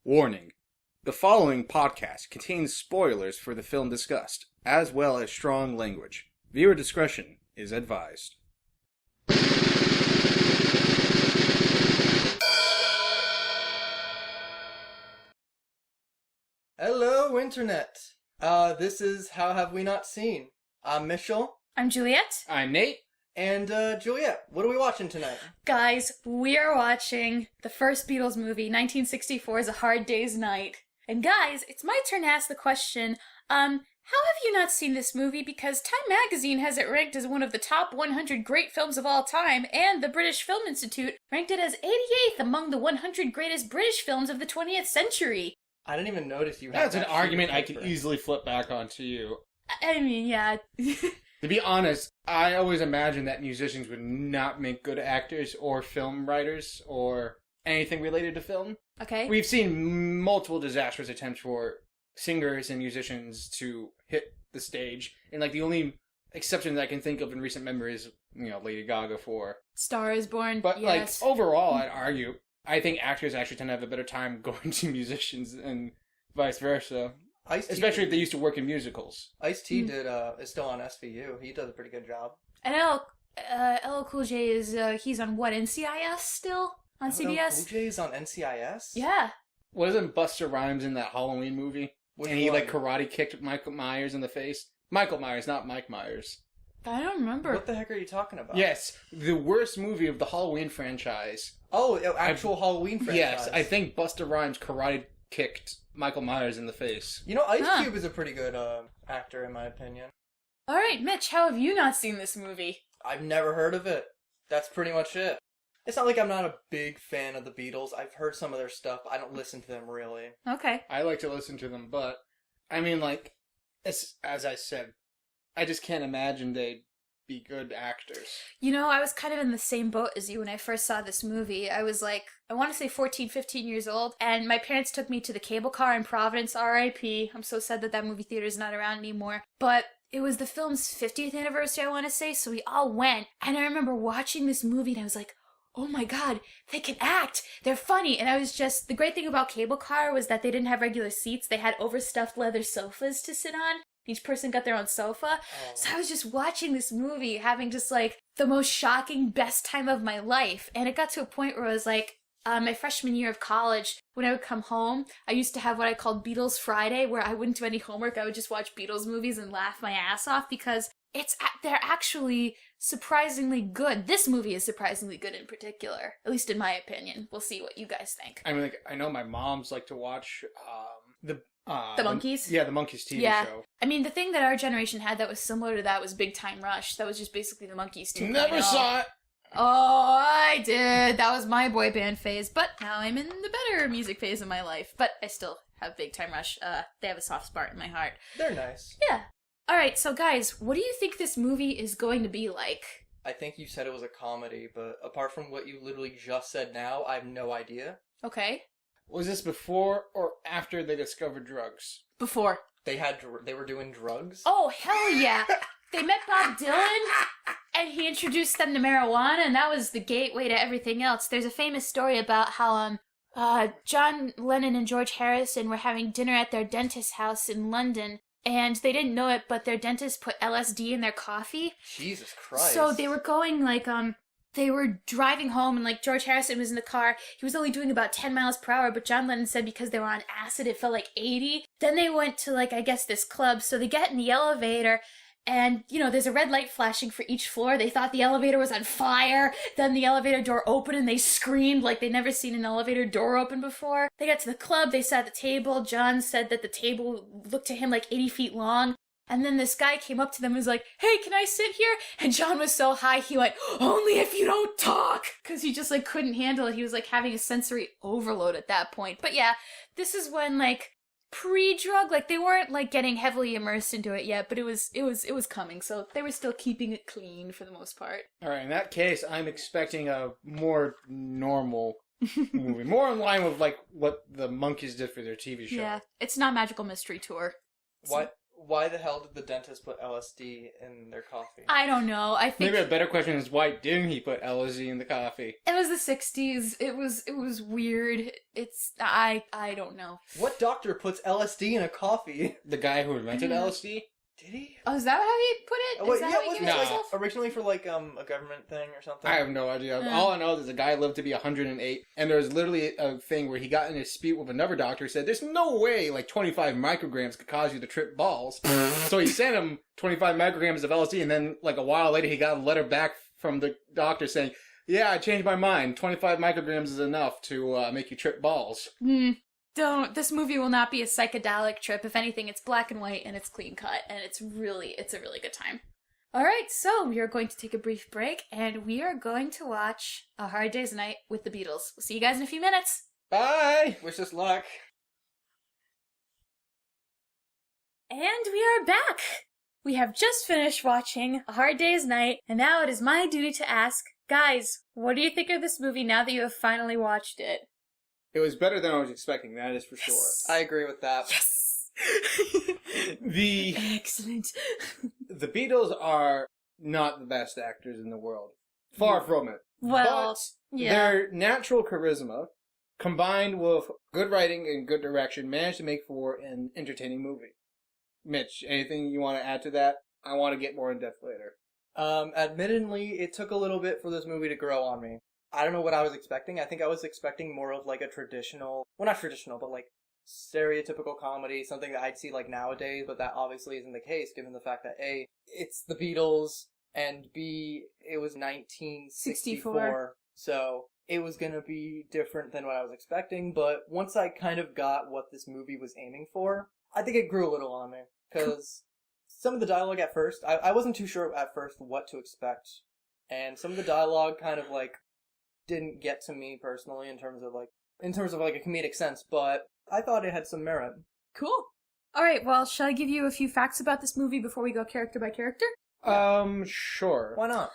Warning. The following podcast contains spoilers for the film discussed, as well as strong language. Viewer discretion is advised. Hello, Internet. This is How Have We Not Seen. I'm Mitchell. I'm Juliet. I'm Nate. And, Juliet, what are we watching tonight? Guys, we are watching the first Beatles movie, 1964's A Hard Day's Night. And guys, it's my turn to ask the question, how have you not seen this movie? Because Time Magazine has it ranked as one of the top 100 great films of all time, and the British Film Institute ranked it as 88th among the 100 greatest British films of the 20th century. I didn't even notice you had That's an argument I can easily flip back onto you. I mean, yeah. To be honest, I always imagined that musicians would not make good actors or film writers or anything related to film. Okay. We've seen multiple disastrous attempts for singers and musicians to hit the stage, and the only exception that I can think of in recent memory is, Lady Gaga for Star is Born. But yes. Overall, I'd argue, I think actors actually tend to have a better time going to musicians and vice versa. Especially if they used to work in musicals. Ice-T is still on SVU. He does a pretty good job. And LL Cool J is, he's on what, NCIS still? On CBS? Cool J is on NCIS? Yeah. Wasn't Busta Rhymes in that Halloween movie? And he, karate kicked Michael Myers in the face? Michael Myers, not Mike Myers. I don't remember. What the heck are you talking about? Yes, the worst movie of the Halloween franchise. Oh, actual Halloween franchise. Yes, I think Busta Rhymes karate kicked Michael Myers in the face. Ice Cube is a pretty good actor, in my opinion. Alright, Mitch, how have you not seen this movie? I've never heard of it. That's pretty much it. It's not like I'm not a big fan of the Beatles. I've heard some of their stuff, but I don't listen to them really. Okay. I like to listen to them, but, as I said, I just can't imagine they'd be good actors. I was kind of in the same boat as you when I first saw this movie. I was I want to say 14, 15 years old, and my parents took me to the cable car in Providence, R.I.P. I'm so sad that movie theater is not around anymore. But it was the film's 50th anniversary, I want to say, so we all went. And I remember watching this movie, and I was like, oh my god, they can act! They're funny! And I was just, the great thing about cable car was that they didn't have regular seats. They had overstuffed leather sofas to sit on. Each person got their own sofa. Oh. So I was just watching this movie, having just the most shocking, best time of my life. And it got to a point where I was my freshman year of college, when I would come home, I used to have what I called Beatles Friday, where I wouldn't do any homework. I would just watch Beatles movies and laugh my ass off because they're actually surprisingly good. This movie is surprisingly good in particular, at least in my opinion. We'll see what you guys think. I know my moms like to watch the Monkees? The Monkees TV show. The thing that our generation had that was similar to that was Big Time Rush. That was just basically the Monkees 2.0. Never saw it! Oh, I did. That was my boy band phase, but now I'm in the better music phase of my life. But I still have Big Time Rush. They have a soft spot in my heart. They're nice. Yeah. Alright, so guys, what do you think this movie is going to be like? I think you said it was a comedy, but apart from what you literally just said now, I have no idea. Okay. Was this before or after they discovered drugs? Before. They were doing drugs? Oh, hell yeah! They met Bob Dylan, and he introduced them to marijuana, and that was the gateway to everything else. There's a famous story about how, John Lennon and George Harrison were having dinner at their dentist's house in London, and they didn't know it, but their dentist put LSD in their coffee. Jesus Christ. So they were going, they were driving home, and, George Harrison was in the car. He was only doing about 10 miles per hour, but John Lennon said because they were on acid, it felt like 80. Then they went to, I guess this club, so they get in the elevator, and, there's a red light flashing for each floor. They thought the elevator was on fire. Then the elevator door opened, and they screamed like they'd never seen an elevator door open before. They got to the club, they sat at the table. John said that the table looked to him like 80 feet long. And then this guy came up to them and was like, hey, can I sit here? And John was so high, he went, only if you don't talk! Because he just, couldn't handle it. He was, having a sensory overload at that point. But yeah, this is when, pre-drug, they weren't, getting heavily immersed into it yet, but it was coming, so they were still keeping it clean for the most part. Alright, in that case, I'm expecting a more normal movie. More in line with, what the Monkees did for their TV show. Yeah, it's not Magical Mystery Tour. Why the hell did the dentist put LSD in their coffee? I don't know. I think Maybe a better question is why didn't he put LSD in the coffee? it was the 60s. It was weird. I don't know. What doctor puts LSD in a coffee? The guy who invented LSD? Did he? Oh, is that how he put it? Oh, wait, Is that yeah, how he wasn't gave it it like originally for like a government thing or something? I have no idea. All I know is the guy lived to be 108, and there was literally a thing where he got in a dispute with another doctor who said, there's no way like 25 micrograms could cause you to trip balls. So he sent him 25 micrograms of LSD, and then like a while later he got a letter back from the doctor saying, yeah, I changed my mind. 25 micrograms is enough to make you trip balls. Don't. This movie will not be a psychedelic trip. If anything, it's black and white and it's clean cut, and it's a really good time. All right, so we are going to take a brief break, and we are going to watch A Hard Day's Night with the Beatles. We'll see you guys in a few minutes. Bye! Wish us luck. And we are back! We have just finished watching A Hard Day's Night, and now it is my duty to ask, guys, what do you think of this movie now that you have finally watched it? It was better than I was expecting, that is for sure. I agree with that. Yes! Excellent. The Beatles are not the best actors in the world. Far from it. Well, but yeah. their natural charisma, combined with good writing and good direction, managed to make for an entertaining movie. Mitch, anything you want to add to that? I want to get more in depth later. Admittedly, it took a little bit for this movie to grow on me. I don't know what I was expecting. I think I was expecting more of like a traditional, well not traditional, but like stereotypical comedy, something that I'd see like nowadays, but that obviously isn't the case given the fact that A, it's the Beatles, and B, it was 1964, so it was gonna be different than what I was expecting, but once I kind of got what this movie was aiming for, I think it grew a little on me, because some of the dialogue at first, I wasn't too sure at first what to expect, and some of the dialogue kind of like didn't get to me personally in terms of like a comedic sense, but I thought it had some merit. Cool. Alright, well, shall I give you a few facts about this movie before we go character by character? Sure. Why not?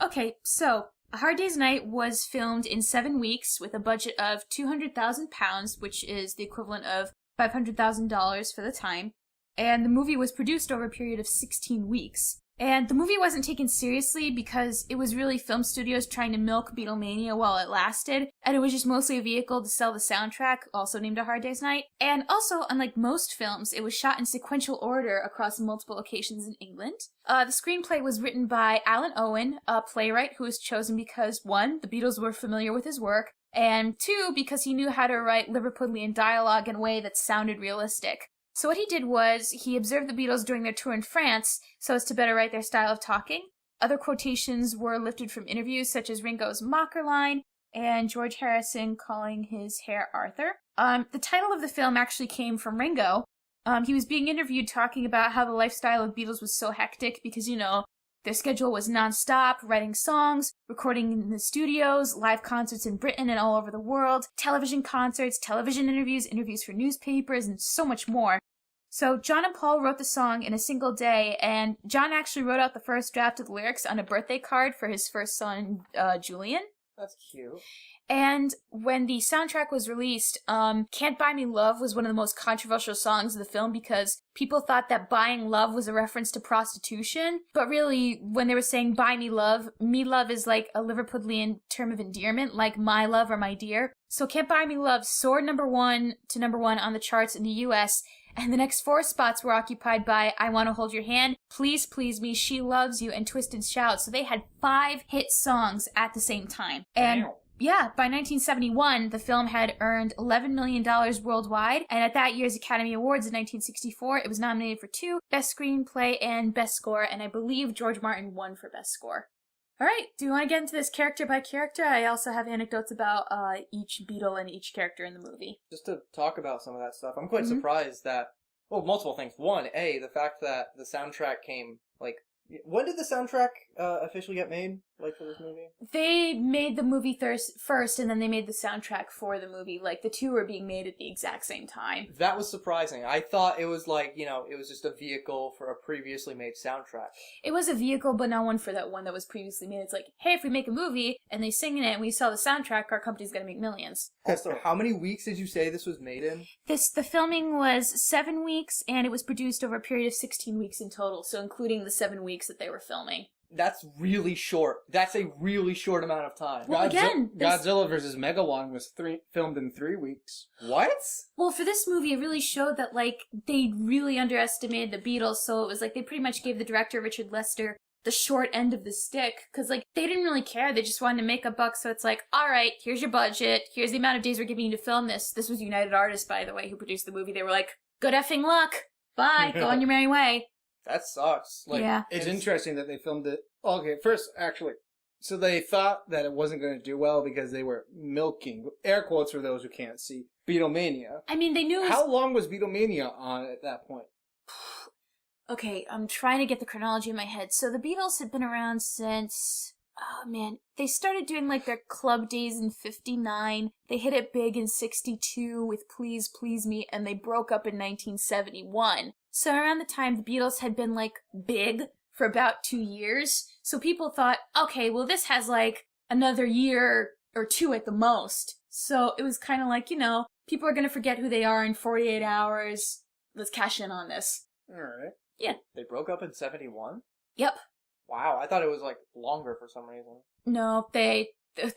Okay, so, A Hard Day's Night was filmed in 7 weeks with a budget of £200,000, which is the equivalent of $500,000 for the time, and the movie was produced over a period of 16 weeks. And the movie wasn't taken seriously because it was really film studios trying to milk Beatlemania while it lasted, and it was just mostly a vehicle to sell the soundtrack, also named A Hard Day's Night. And also, unlike most films, it was shot in sequential order across multiple locations in England. The screenplay was written by Alan Owen, a playwright who was chosen because, 1, the Beatles were familiar with his work, and 2, because he knew how to write Liverpudlian dialogue in a way that sounded realistic. So what he did was, he observed the Beatles during their tour in France so as to better write their style of talking. Other quotations were lifted from interviews such as Ringo's Mocker line and George Harrison calling his hair Arthur. The title of the film actually came from Ringo. He was being interviewed talking about how the lifestyle of Beatles was so hectic because, you know, their schedule was non-stop, writing songs, recording in the studios, live concerts in Britain and all over the world, television concerts, television interviews, interviews for newspapers, and so much more. So John and Paul wrote the song in a single day, and John actually wrote out the first draft of the lyrics on a birthday card for his first son, Julian. That's cute. And when the soundtrack was released, Can't Buy Me Love was one of the most controversial songs of the film because people thought that buying love was a reference to prostitution. But really, when they were saying buy me love is like a Liverpudlian term of endearment, like my love or my dear. So Can't Buy Me Love soared number one on the charts in the US, and the next 4 spots were occupied by I Wanna Hold Your Hand, Please Please Me, She Loves You, and Twisted Shout. So they had 5 hit songs at the same time. And yeah, by 1971, the film had earned $11 million worldwide, and at that year's Academy Awards in 1964, it was nominated for 2, Best Screenplay and Best Score, and I believe George Martin won for Best Score. Alright, do you want to get into this character by character? I also have anecdotes about each Beatle and each character in the movie. Just to talk about some of that stuff, I'm quite surprised that, well, multiple things. One, the fact that the soundtrack came, like, when did the soundtrack officially get made? like for this movie? They made the movie first, and then they made the soundtrack for the movie. Like, the two were being made at the exact same time. That was surprising. I thought it was like, it was just a vehicle for a previously made soundtrack. It was a vehicle, but not one for that one that was previously made. It's like, hey, if we make a movie, and they sing in it, and we sell the soundtrack, our company's gonna make millions. Also, how many weeks did you say this was made in? The filming was 7 weeks, and it was produced over a period of 16 weeks in total, so including the 7 weeks that they were filming. That's really short. That's a really short amount of time. Well, again, Godzilla vs. Megalon was filmed in 3 weeks. What? Well, for this movie, it really showed that, like, they really underestimated the Beatles, so it was like they pretty much gave the director, Richard Lester, the short end of the stick, because, like, they didn't really care. They just wanted to make a buck, so it's like, all right, here's your budget, here's the amount of days we're giving you to film this. This was United Artists, by the way, who produced the movie. They were like, good effing luck. Bye. Go on your merry way. That sucks. Like, yeah. It's interesting that they filmed it. Okay, first, actually, so they thought that it wasn't going to do well because they were milking, air quotes for those who can't see, Beatlemania. I mean, they knew it was... How long was Beatlemania on at that point? Okay, I'm trying to get the chronology in my head. So the Beatles had been around since... Oh, man. They started doing, like, their club days in 59. They hit it big in 62 with Please, Please Me, and they broke up in 1971. So around the time the Beatles had been, like, big for about 2 years. So people thought, okay, well, this has, like, another year or two at the most. So it was kind of like, people are going to forget who they are in 48 hours. Let's cash in on this. Alright. Yeah. They broke up in 71? Yep. Wow, I thought it was, like, longer for some reason. No, they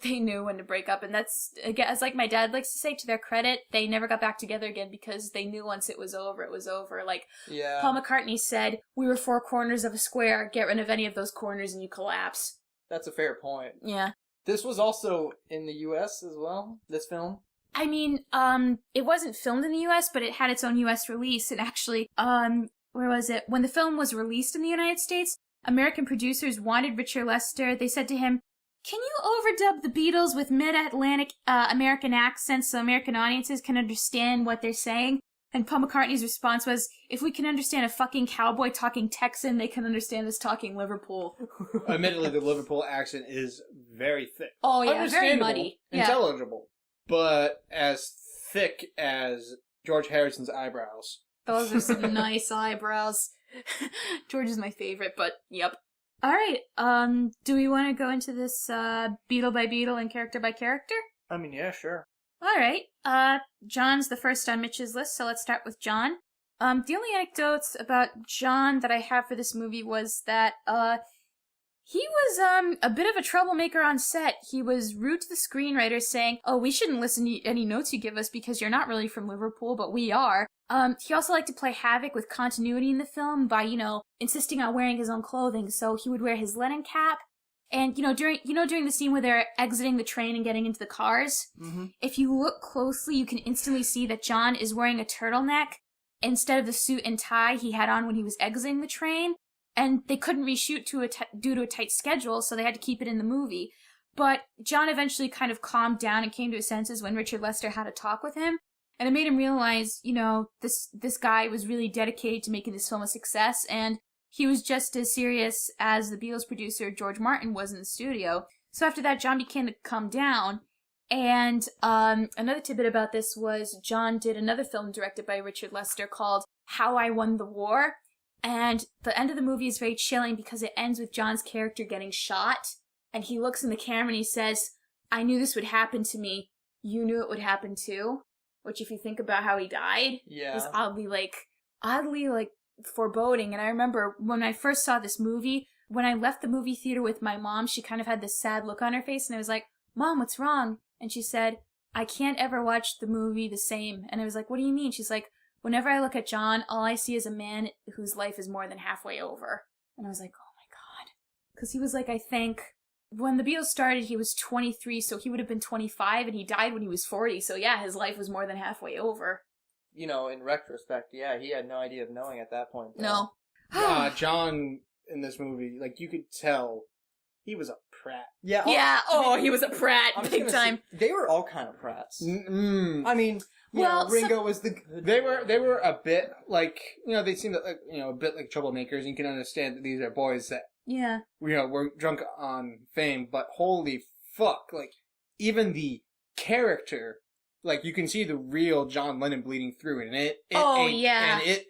knew when to break up, and that's, again, as like my dad likes to say, to their credit, they never got back together again because they knew once it was over, it was over. Like, yeah. Paul McCartney said, we were 4 corners of a square, get rid of any of those corners and you collapse. That's a fair point. Yeah. This was also in the U.S. as well, this film? I mean, it wasn't filmed in the U.S., but it had its own U.S. release, and actually, where was it? When the film was released in the United States, American producers wanted Richard Lester. They said to him, can you overdub the Beatles with mid-Atlantic American accents so American audiences can understand what they're saying? And Paul McCartney's response was, if we can understand a fucking cowboy talking Texan, they can understand us talking Liverpool. Admittedly, the Liverpool accent is very thick. Oh, yeah, very Understandable, muddy. Yeah. intelligible, but as thick as George Harrison's eyebrows. Those are some nice eyebrows. George is my favorite, but yep. Alright, do we want to go into this, Beatle by Beatle and character by character? I mean, yeah, sure. Alright, John's the first on Mitch's list, so let's start with John. The only anecdotes about John that I have for this movie was that, he was, a bit of a troublemaker on set. He was rude to the screenwriters, saying, oh, we shouldn't listen to any notes you give us because you're not really from Liverpool, but we are. He also liked to play havoc with continuity in the film by, insisting on wearing his own clothing, so he would wear his Lennon cap. And, during the scene where they're exiting the train and getting into the cars, if you look closely, you can instantly see that John is wearing a turtleneck instead of the suit and tie he had on when he was exiting the train. And they couldn't reshoot due to a tight schedule, so they had to keep it in the movie. But John eventually kind of calmed down and came to his senses when Richard Lester had a talk with him. And it made him realize, this guy was really dedicated to making this film a success, and he was just as serious as the Beatles producer George Martin was in the studio. So after that, John began to calm down. And another tidbit about this was John did another film directed by Richard Lester called How I Won the War. And the end of the movie is very chilling because it ends with John's character getting shot. And he looks in the camera and he says, I knew this would happen to me. You knew it would happen too. Which, if you think about how he died, was oddly foreboding. And I remember when I first saw this movie, when I left the movie theater with my mom, she kind of had this sad look on her face. And I was like, Mom, what's wrong? And she said, I can't ever watch the movie the same. And I was like, what do you mean? She's like, whenever I look at John, all I see is a man whose life is more than halfway over. And I was like, oh my God. Because he was like, I think, when the Beatles started, he was 23, so he would have been 25, and he died when he was 40, so yeah, his life was more than halfway over. In retrospect, yeah, he had no idea of knowing at that point. No. John, in this movie, you could tell, he was a prat. Yeah. He was a prat, big time. They were all kind of prats. Mm-mm. I mean... Ringo was the good They were a bit they seemed a bit like troublemakers. You can understand that these are boys that Yeah. We're drunk on fame, but holy fuck, like, even the character, like, you can see the real John Lennon bleeding through, and it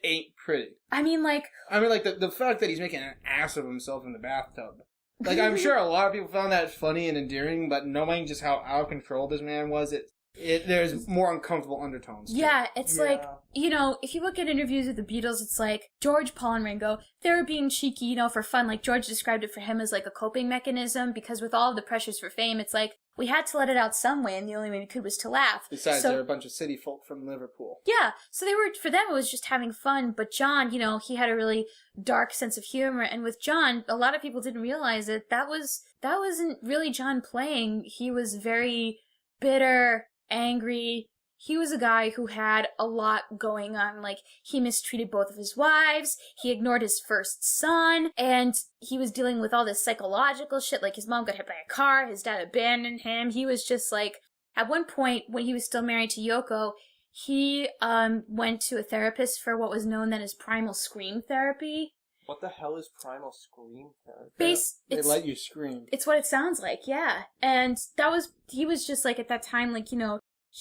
ain't pretty. I mean, like, the fact that he's making an ass of himself in the bathtub. Like, I'm sure a lot of people found that funny and endearing, but knowing just how out of control this man was, there's more uncomfortable undertones. Yeah, it's like, if you look at interviews with the Beatles, it's like, George, Paul, and Ringo, they were being cheeky, for fun. Like, George described it for him as, like, a coping mechanism, because with all of the pressures for fame, it's like, we had to let it out some way, and the only way we could was to laugh. Besides, they're a bunch of city folk from Liverpool. Yeah, so for them, it was just having fun, but John, he had a really dark sense of humor, and with John, a lot of people didn't realize it, that wasn't really John playing. He was very bitter, angry. He was a guy who had a lot going on. Like, he mistreated both of his wives, he ignored his first son, and he was dealing with all this psychological shit. Like, his mom got hit by a car, his dad abandoned him. He was just like, at one point, when he was still married to Yoko, he went to a therapist for what was known then as primal scream therapy. What the hell is primal scream therapy? They let you scream. It's what it sounds like, yeah. And he was just like, at that time, like,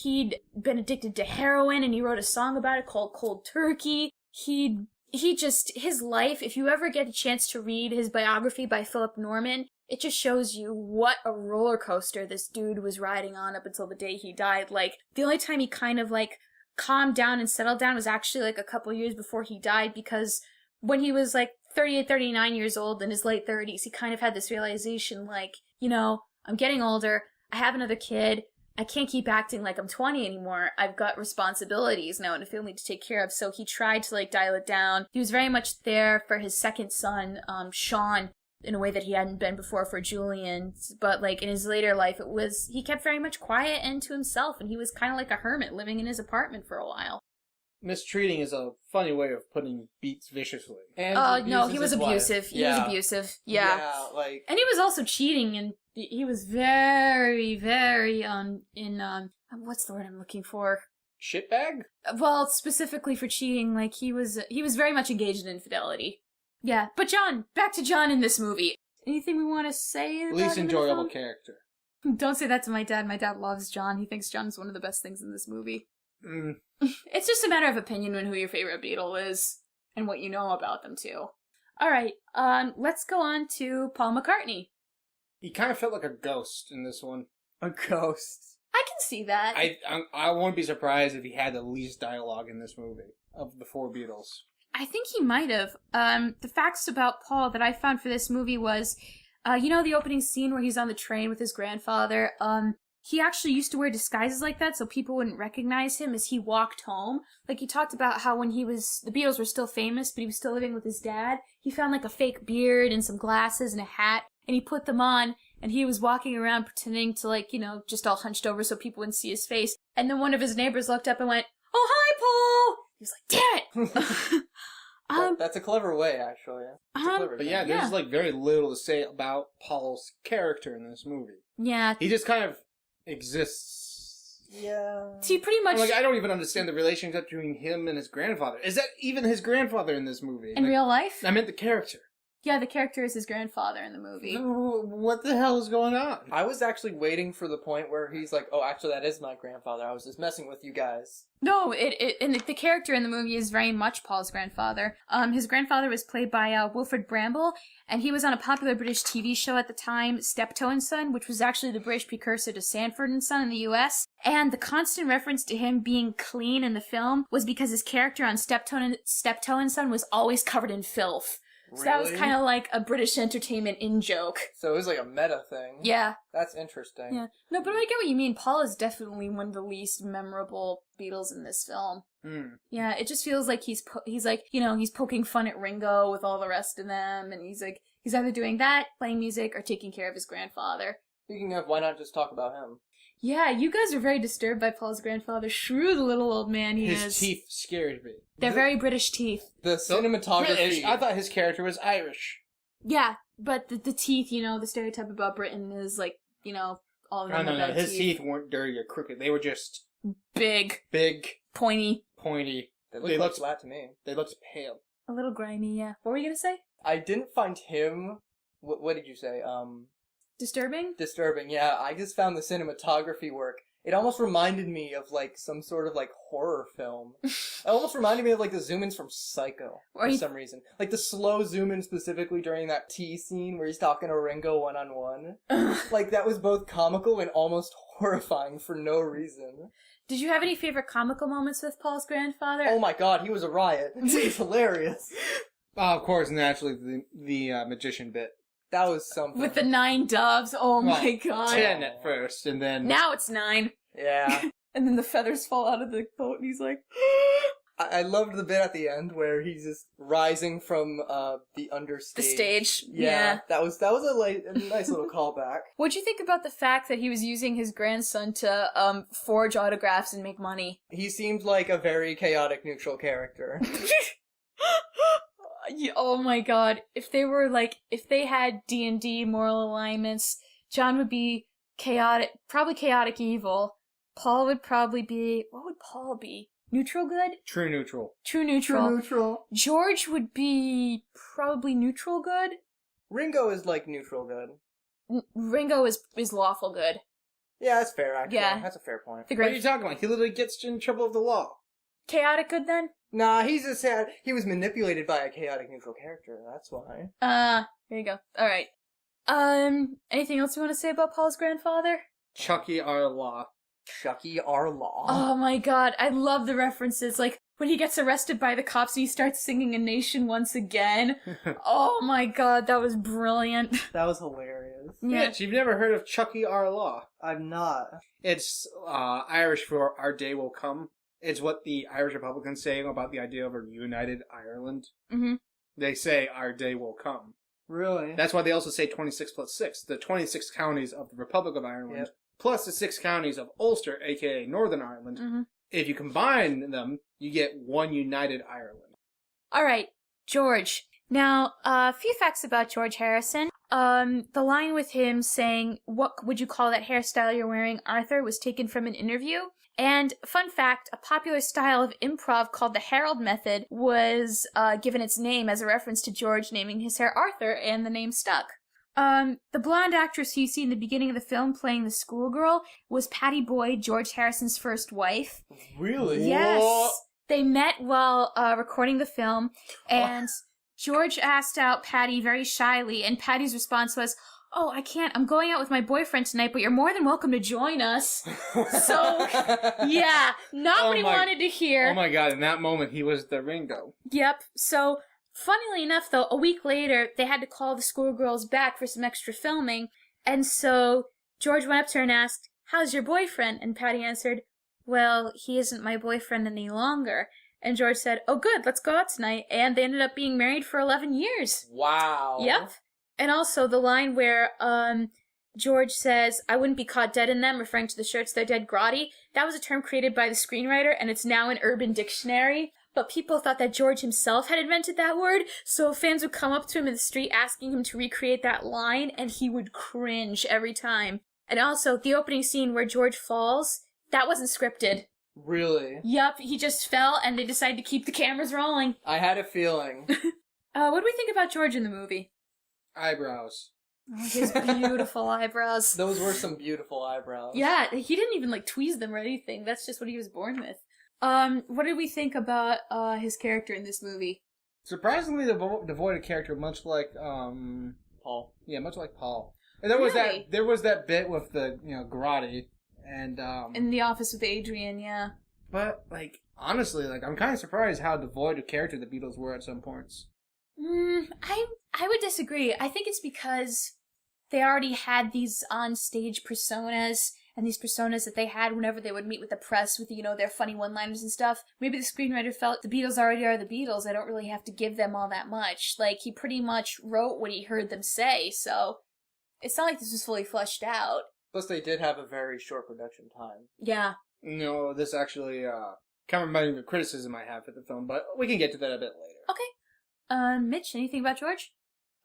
he'd been addicted to heroin, and he wrote a song about it called Cold Turkey. His life, if you ever get a chance to read his biography by Philip Norman, it just shows you what a roller coaster this dude was riding on up until the day he died. Like, the only time he kind of, like, calmed down and settled down was actually, like, a couple years before he died, because when he was, like, 38, 39 years old, in his late 30s, he kind of had this realization, like, I'm getting older, I have another kid, I can't keep acting like I'm 20 anymore. I've got responsibilities now and a family to take care of. So he tried to, like, dial it down. He was very much there for his second son, Sean, in a way that he hadn't been before for Julian. But, like, in his later life, he kept very much quiet and to himself, and he was kind of like a hermit living in his apartment for a while. Mistreating is a funny way of putting beats viciously. And no, he was abusive. He was abusive. Yeah. Yeah, like... And he was also cheating, and he was very, very, what's the word I'm looking for? Shitbag? Well, specifically for cheating, like, he was very much engaged in infidelity. Yeah, but back to John in this movie. Anything we want to say about Least him enjoyable in the film? character. Don't say that to my dad. My dad loves John. He thinks John's one of the best things in this movie. It's just a matter of opinion on who your favorite Beatle is, and what you know about them, too. Alright, let's go on to Paul McCartney. He kind of felt like a ghost in this one. A ghost. I can see that. I won't be surprised if he had the least dialogue in this movie of the four Beatles. I think he might have. The facts about Paul that I found for this movie was, the opening scene where he's on the train with his grandfather, he actually used to wear disguises like that so people wouldn't recognize him as he walked home. Like, he talked about how when the Beatles were still famous, but he was still living with his dad, he found, like, a fake beard and some glasses and a hat, and he put them on, and he was walking around pretending to, like, just all hunched over so people wouldn't see his face. And then one of his neighbors looked up and went, "Oh, hi, Paul!" He was like, "Damn it!" That's a clever way, actually. But yeah, there's, like, very little to say about Paul's character in this movie. Yeah. He just kind of exists. Yeah. He pretty much... I don't even understand the relationship between him and his grandfather. Is that even his grandfather in this movie? In real life? I meant the character. Yeah, the character is his grandfather in the movie. What the hell is going on? I was actually waiting for the point where he's like, "Oh, actually, that is my grandfather. I was just messing with you guys." No, and the character in the movie is very much Paul's grandfather. His grandfather was played by Wilfred Bramble, and he was on a popular British TV show at the time, Steptoe and Son, which was actually the British precursor to Sanford and Son in the U.S. And the constant reference to him being clean in the film was because his character on Steptoe and Son was always covered in filth. So that was kind of like a British entertainment in-joke. So it was like a meta thing. Yeah. That's interesting. Yeah. No, but I get what you mean. Paul is definitely one of the least memorable Beatles in this film. Yeah, it just feels like he's poking fun at Ringo with all the rest of them, and he's either doing that, playing music, or taking care of his grandfather. Speaking of, why not just talk about him? Yeah, you guys are very disturbed by Paul's grandfather. Shrew the little old man he is. His teeth scared me. They're very British teeth. The cinematography... British. I thought his character was Irish. Yeah, but the teeth, the stereotype about Britain is like, all of them No, have his teeth weren't dirty or crooked. They were just... Big. Pointy. They looked flat to me. They looked pale. A little grimy, yeah. What were you gonna say? I didn't find him what did you say? Disturbing? Disturbing, yeah. I just found the cinematography work. It almost reminded me of, like, some sort of, like, horror film. It almost reminded me of, like, the zoom-ins from Psycho, for some reason. Like, the slow zoom-in specifically during that tea scene where he's talking to Ringo one-on-one. Like, that was both comical and almost horrifying for no reason. Did you have any favorite comical moments with Paul's grandfather? Oh my god, he was a riot. He was hilarious. Of course, naturally, the magician bit. That was something. With the 9 doves, my god. 10 at first, and then... Now it's 9. Yeah. And then the feathers fall out of the boat and he's like... I loved the bit at the end where he's just rising from the understage. The stage. Yeah. That was a nice little callback. What'd you think about the fact that he was using his grandson to forge autographs and make money? He seemed like a very chaotic neutral character. Oh my god. If they had D&D moral alignments, John would be probably chaotic evil. Paul would probably be... What would Paul be? Neutral good? True neutral. True neutral. George would be probably neutral good. Ringo is like neutral good. Ringo is lawful good. Yeah, that's fair, actually. Yeah. That's a fair point. The What are great you talking about? He literally gets in trouble with the law. chaotic good then? Nah, he's just sad. He was manipulated by a chaotic neutral character, that's why. There you go. Alright. Anything else you want to say about Paul's grandfather? Chucky our law. Chucky R. Law. Oh my god, I love the references. Like, when he gets arrested by the cops and he starts singing A Nation Once Again. Oh my god, that was brilliant. That was hilarious. Yeah. Mitch, you've never heard of Chucky our law? I'm not. It's Irish for Our Day Will Come. It's what the Irish Republicans say about the idea of a united Ireland. Mm-hmm. They say Our Day Will Come. Really? That's why they also say 26 plus 6. The 26 counties of the Republic of Ireland, Yep. plus the 6 counties of Ulster, aka Northern Ireland. Mm-hmm. If you combine them, you get one united Ireland. Alright, George. Now, a few facts about George Harrison. The line with him saying, "What would you call that hairstyle you're wearing, Arthur?" was taken from an interview. And, fun fact, a popular style of improv called the Herald Method was given its name as a reference to George naming his hair Arthur, and the name stuck. The blonde actress you see in the beginning of the film playing the schoolgirl was Patty Boyd, George Harrison's first wife. Really? Yes. What? They met while recording the film, and George asked out Patty very shyly, and Patty's response was, "Oh, I can't. I'm going out with my boyfriend tonight, but you're more than welcome to join us." So, yeah, not what he wanted to hear. Oh my god, in that moment he was the Ringo. Yep. So, funnily enough, though, a week later, they had to call the schoolgirls back for some extra filming, and so George went up to her and asked, "How's your boyfriend?" And Patty answered, "Well, he isn't my boyfriend any longer." And George said, "Oh, good, let's go out tonight." And they ended up being married for 11 years. Wow. Yep. And also the line where George says, "I wouldn't be caught dead in them," referring to the shirts they're dead grotty, that was a term created by the screenwriter, and it's now in Urban Dictionary. But people thought that George himself had invented that word, so fans would come up to him in the street asking him to recreate that line, and he would cringe every time. And also, the opening scene where George falls, that wasn't scripted. Really? Yup, he just fell, and they decided to keep the cameras rolling. I had a feeling. What do we think about George in the movie? Eyebrows. Oh, his beautiful eyebrows. Those were some beautiful eyebrows. Yeah, he didn't even, tweeze them or anything. That's just what he was born with. What did we think about, his character in this movie? Surprisingly devoid of character, much like, Paul. Yeah, much like Paul. And there was that bit with the, Grotti, and, In the office with Adrian, yeah. But, honestly, I'm kind of surprised how devoid of character the Beatles were at some points. I would disagree. I think it's because they already had these on-stage personas, and these personas that they had whenever they would meet with the press with, their funny one-liners and stuff. Maybe the screenwriter felt the Beatles already are the Beatles, I don't really have to give them all that much. He pretty much wrote what he heard them say, so it's not like this was fully fleshed out. Plus, they did have a very short production time. Yeah. No, this actually, kind of reminded me of the criticism I have for the film, but we can get to that a bit later. Okay. Mitch, anything about George?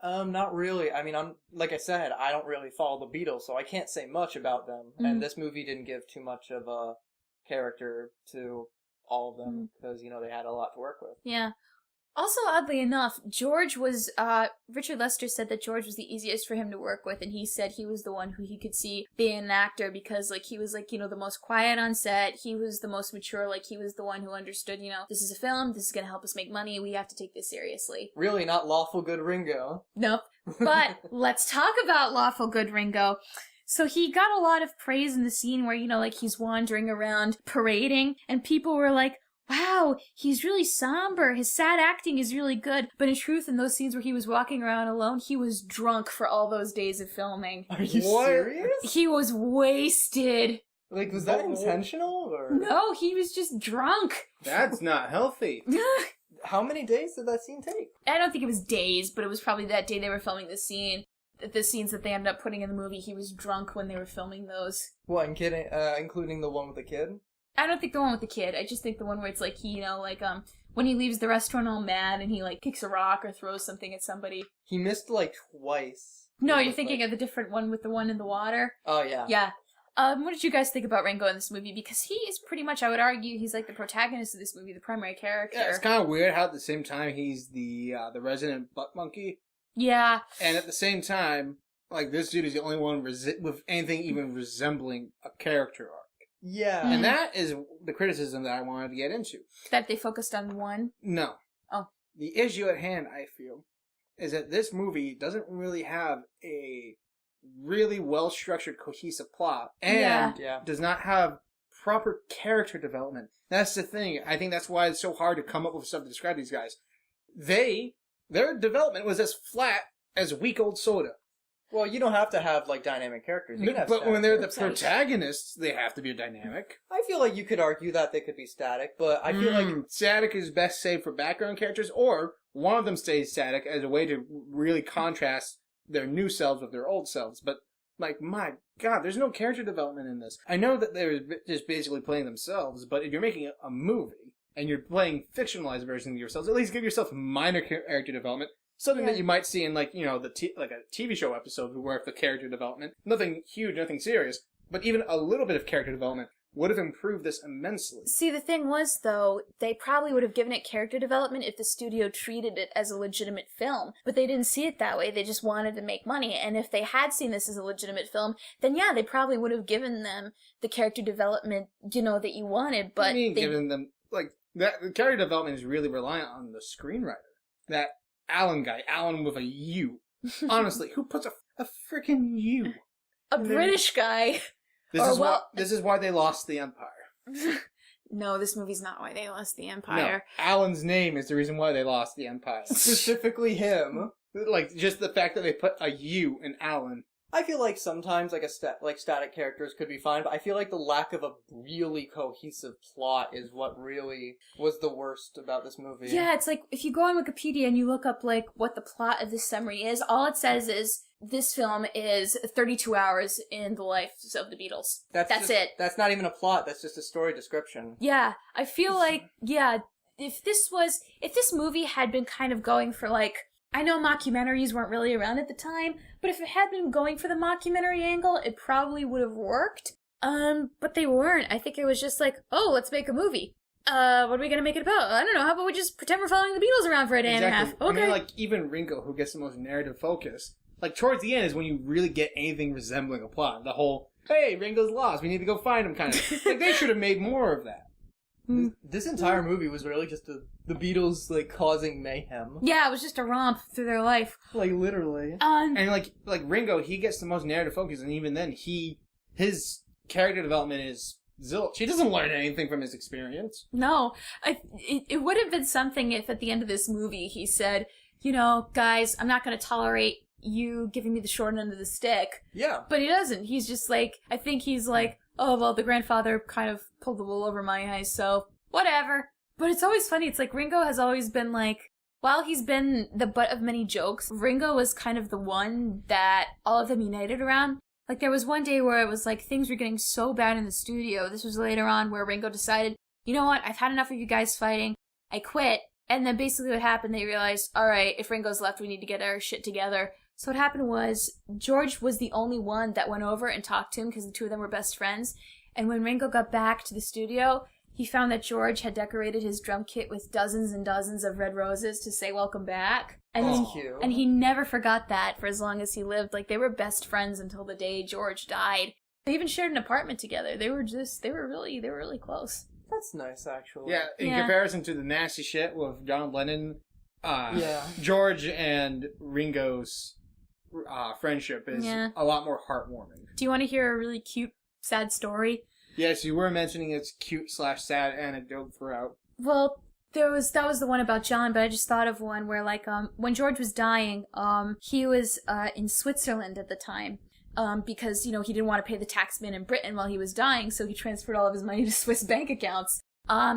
Not really. I mean, like I said, I don't really follow the Beatles, so I can't say much about them. Mm-hmm. And this movie didn't give too much of a character to all of them, because, they had a lot to work with. Yeah. Also, oddly enough, George was, Richard Lester said that George was the easiest for him to work with, and he said he was the one who he could see being an actor because, like, he was, like, the most quiet on set, he was the most mature, like, he was the one who understood, this is a film, this is gonna help us make money, we have to take this seriously. Really not lawful good Ringo. Nope. But, let's talk about lawful good Ringo. So he got a lot of praise in the scene where, like, he's wandering around parading, and people were like, wow, he's really somber. His sad acting is really good. But in truth, in those scenes where he was walking around alone, he was drunk for all those days of filming. Are you serious? He was wasted. Like, was that intentional? Or? No, he was just drunk. That's not healthy. How many days did that scene take? I don't think it was days, but it was probably that day they were filming the scene. The scenes that they ended up putting in the movie, he was drunk when they were filming those. What, including the one with the kid? I don't think the one with the kid. I just think the one where it's like he, when he leaves the restaurant all mad and he, like, kicks a rock or throws something at somebody. He missed, like, twice. No, you're thinking of the different one with the one in the water. Oh, yeah. Yeah. What did you guys think about Ringo in this movie? Because he is pretty much, I would argue, he's like the protagonist of this movie, the primary character. Yeah, it's kind of weird how at the same time he's the resident butt monkey. Yeah. And at the same time, like, this dude is the only one with anything even resembling a character arc. Yeah. And that is the criticism that I wanted to get into. That they focused on one? No. Oh. The issue at hand, I feel, is that this movie doesn't really have a really well-structured, cohesive plot, and does not have proper character development. That's the thing. I think that's why it's so hard to come up with stuff to describe these guys. Their development was as flat as week-old soda. Well, you don't have to have, like, dynamic characters. You can have but when they're the characters. protagonists, they have to be dynamic. I feel like you could argue that they could be static, but I feel like... Static is best saved for background characters, or one of them stays static as a way to really contrast their new selves with their old selves. But, like, my God, there's no character development in this. I know that they're just basically playing themselves, but if you're making a movie, and you're playing fictionalized versions of yourselves, at least give yourself minor character development. Something that you might see in, like, like a TV show episode where the character development, nothing huge, nothing serious, but even a little bit of character development would have improved this immensely. See, the thing was, though, they probably would have given it character development if the studio treated it as a legitimate film. But they didn't see it that way. They just wanted to make money. And if they had seen this as a legitimate film, then yeah, they probably would have given them the character development, that you wanted. But giving them, like, that the character development is really reliant on the screenwriter. That Alan guy, Alan with a U. Honestly, who puts a freaking U? A British guy. This is why they lost the Empire. No, this movie's not why they lost the Empire. No, Alan's name is the reason why they lost the Empire. Specifically him. Like, just the fact that they put a U in Alan. I feel like sometimes, like, static characters could be fine, but I feel like the lack of a really cohesive plot is what really was the worst about this movie. Yeah, it's like, if you go on Wikipedia and you look up, like, what the plot of this summary is, all it says is, this film is 32 hours in the lives of the Beatles. That's it. That's not even a plot, that's just a story description. Yeah, I feel like, if this movie had been kind of going for, like, I know mockumentaries weren't really around at the time, but if it had been going for the mockumentary angle, it probably would have worked. But they weren't. I think it was just like, oh, let's make a movie. What are we gonna make it about? I don't know, how about we just pretend we're following the Beatles around for a day and a half? Okay. I mean, like, even Ringo, who gets the most narrative focus, like, towards the end is when you really get anything resembling a plot. The whole, hey, Ringo's lost, we need to go find him kind of. Like, they should have made more of that. This entire movie was really just the Beatles, like, causing mayhem. Yeah, it was just a romp through their life. Like, literally. And, like Ringo, he gets the most narrative focus, and even then, his character development is zilch. He doesn't learn anything from his experience. No. It would have been something if at the end of this movie he said, guys, I'm not going to tolerate you giving me the short end of the stick. Yeah. But he doesn't. He's just like, I think he's like, oh, well, the grandfather kind of pulled the wool over my eyes, so whatever. But it's always funny. It's like Ringo has always been like, while he's been the butt of many jokes, Ringo was kind of the one that all of them united around. Like, there was one day where it was like things were getting so bad in the studio. This was later on where Ringo decided, you know what, I've had enough of you guys fighting. I quit. And then basically what happened, they realized, all right, if Ringo's left, we need to get our shit together. So what happened was, George was the only one that went over and talked to him because the two of them were best friends. And when Ringo got back to the studio, he found that George had decorated his drum kit with dozens and dozens of red roses to say welcome back. And That's cute. and he never forgot that for as long as he lived. Like, they were best friends until the day George died. They even shared an apartment together. They were really close. That's nice, actually. Yeah, in comparison to the nasty shit with John Lennon, George and Ringo's friendship is a lot more heartwarming. Do you want to hear a really cute, sad story? Yes, you were mentioning its cute/sad anecdote throughout. Well, that was the one about John, but I just thought of one where, like, when George was dying, he was in Switzerland at the time. Because, you know, he didn't want to pay the taxman in Britain while he was dying, so he transferred all of his money to Swiss bank accounts.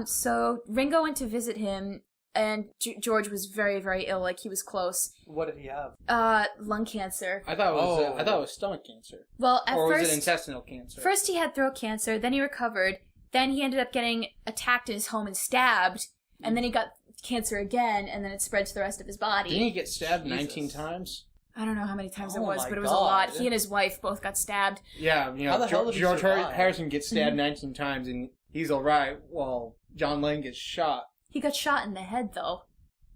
So Ringo went to visit him, and George was very, very ill, like, he was close. What did he have? Lung cancer. I thought it was stomach cancer. Well, at or first... was it intestinal cancer? First he had throat cancer, then he recovered, then he ended up getting attacked in his home and stabbed, and then he got cancer again, and then it spread to the rest of his body. Didn't he get stabbed 19 times? I don't know how many times it was, but it was God. a lot. He and his wife both got stabbed. Yeah, you know, How the hell did he George survive? Harrison gets stabbed 19 times and he's alright, while John Lennon gets shot. He got shot in the head, though.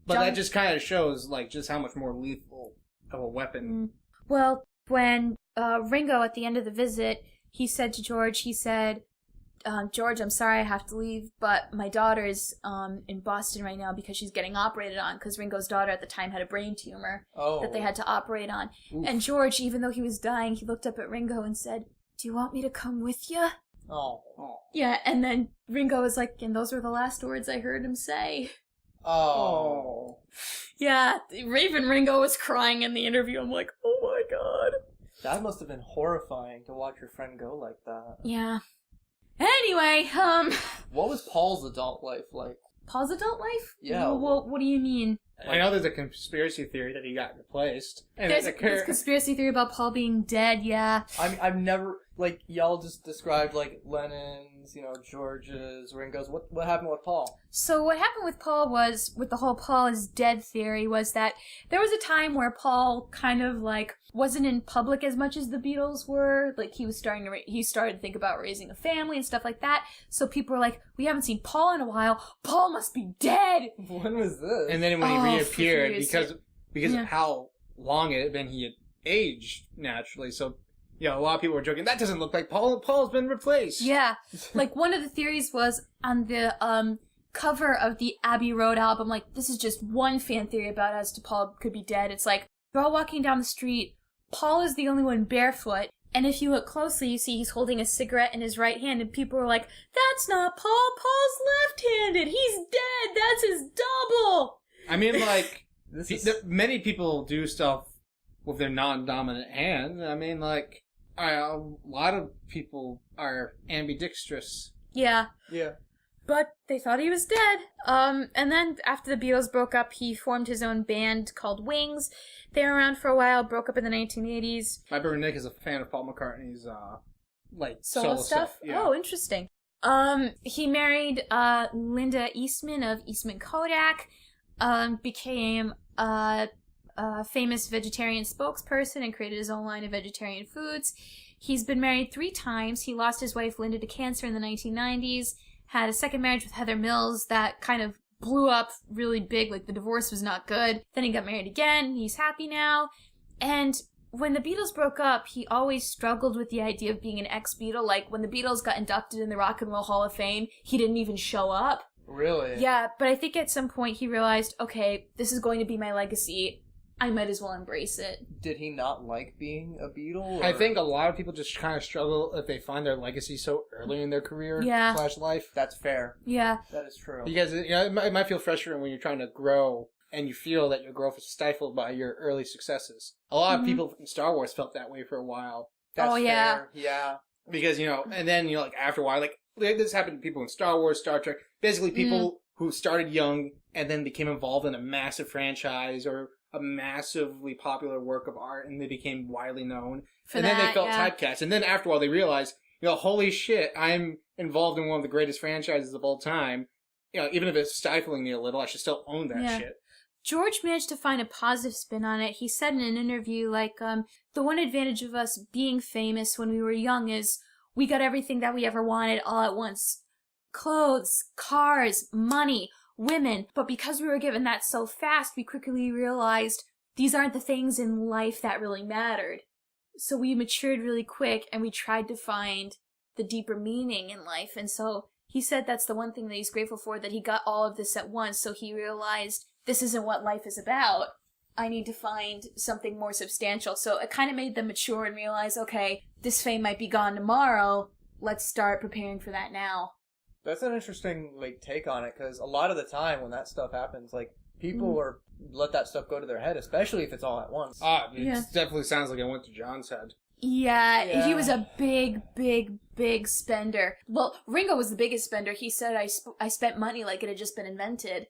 But that just kind of shows, like, just how much more lethal of a weapon. Well, when Ringo, at the end of the visit, he said to George, George, I'm sorry I have to leave, but my daughter's in Boston right now because she's getting operated on, because Ringo's daughter at the time had a brain tumor that they had to operate on. Oof. And George, even though he was dying, he looked up at Ringo and said, "Do you want me to come with you?" Oh. Yeah, and then Ringo was like, and those were the last words I heard him say. Oh. Yeah, even Ringo was crying in the interview. I'm like, oh my god. That must have been horrifying to watch your friend go like that. Yeah. Anyway, What was Paul's adult life like? Paul's adult life? Yeah. Well, what do you mean? I know there's a conspiracy theory that he got replaced. And There's a conspiracy theory about Paul being dead, yeah. I've never, like, y'all just described, like, Lennon's, you know, George's, Ringo's. What happened with Paul? So what happened with Paul was, with the whole Paul is dead theory, was that there was a time where Paul kind of, like, wasn't in public as much as the Beatles were. Like, he was he started to think about raising a family and stuff like that. So people were like, we haven't seen Paul in a while. Paul must be dead! When was this? And then when he reappeared, because Yeah. of how long it had been, he had aged naturally. So, you know, a lot of people were joking, that doesn't look like Paul. Paul's been replaced. Yeah. Like, one of the theories was on the, cover of the Abbey Road album, like, this is just one fan theory about as to Paul could be dead. It's like, they're all walking down the street, Paul is the only one barefoot, and if you look closely, you see he's holding a cigarette in his right hand, and people are like, that's not Paul, Paul's left-handed, he's dead, that's his double! I mean, like, many people do stuff with their non-dominant hand. I mean, like, a lot of people are ambidextrous. Yeah. Yeah. But they thought he was dead. And then after the Beatles broke up, he formed his own band called Wings. They were around for a while, broke up in the 1980s. My brother Nick is a fan of Paul McCartney's, like, Solo stuff? Yeah. Oh, interesting. He married, Linda Eastman of Eastman Kodak, became a famous vegetarian spokesperson and created his own line of vegetarian foods. He's been married 3 times. He lost his wife Linda to cancer in the 1990s. Had a second marriage with Heather Mills that kind of blew up really big, like the divorce was not good. Then he got married again, he's happy now. And when the Beatles broke up, he always struggled with the idea of being an ex-Beatle. Like, when the Beatles got inducted in the Rock and Roll Hall of Fame, he didn't even show up. Really? Yeah, but I think at some point he realized, okay, this is going to be my legacy. I might as well embrace it. Did he not like being a Beatle? Or? I think a lot of people just kind of struggle if they find their legacy so early in their career / life. That's fair. Yeah. That is true. Because, you know, it might feel frustrating when you're trying to grow and you feel that your growth is stifled by your early successes. A lot of people in Star Wars felt that way for a while. That's fair. Yeah. Because, you know, and then, you know, like, after a while, like this happened to people in Star Wars, Star Trek, basically people who started young and then became involved in a massive franchise or a massively popular work of art, and they became widely known. And then they felt typecast. And then after a while, they realized, you know, holy shit, I'm involved in one of the greatest franchises of all time. You know, even if it's stifling me a little, I should still own that shit. George managed to find a positive spin on it. He said in an interview, like, the one advantage of us being famous when we were young is we got everything that we ever wanted all at once. clothes, cars, money, women. But because we were given that so fast, we quickly realized these aren't the things in life that really mattered. So we matured really quick, and we tried to find the deeper meaning in life. And so he said that's the one thing that he's grateful for, that he got all of this at once. So he realized this isn't what life is about. I need to find something more substantial. So it kind of made them mature and realize, okay, this fame might be gone tomorrow. Let's start preparing for that now. That's an interesting take on it, because a lot of the time when that stuff happens, people are let that stuff go to their head, especially if it's all at once. It definitely sounds like it went to John's head. Yeah, he was a big spender. Well, Ringo was the biggest spender. He said, I spent money like it had just been invented.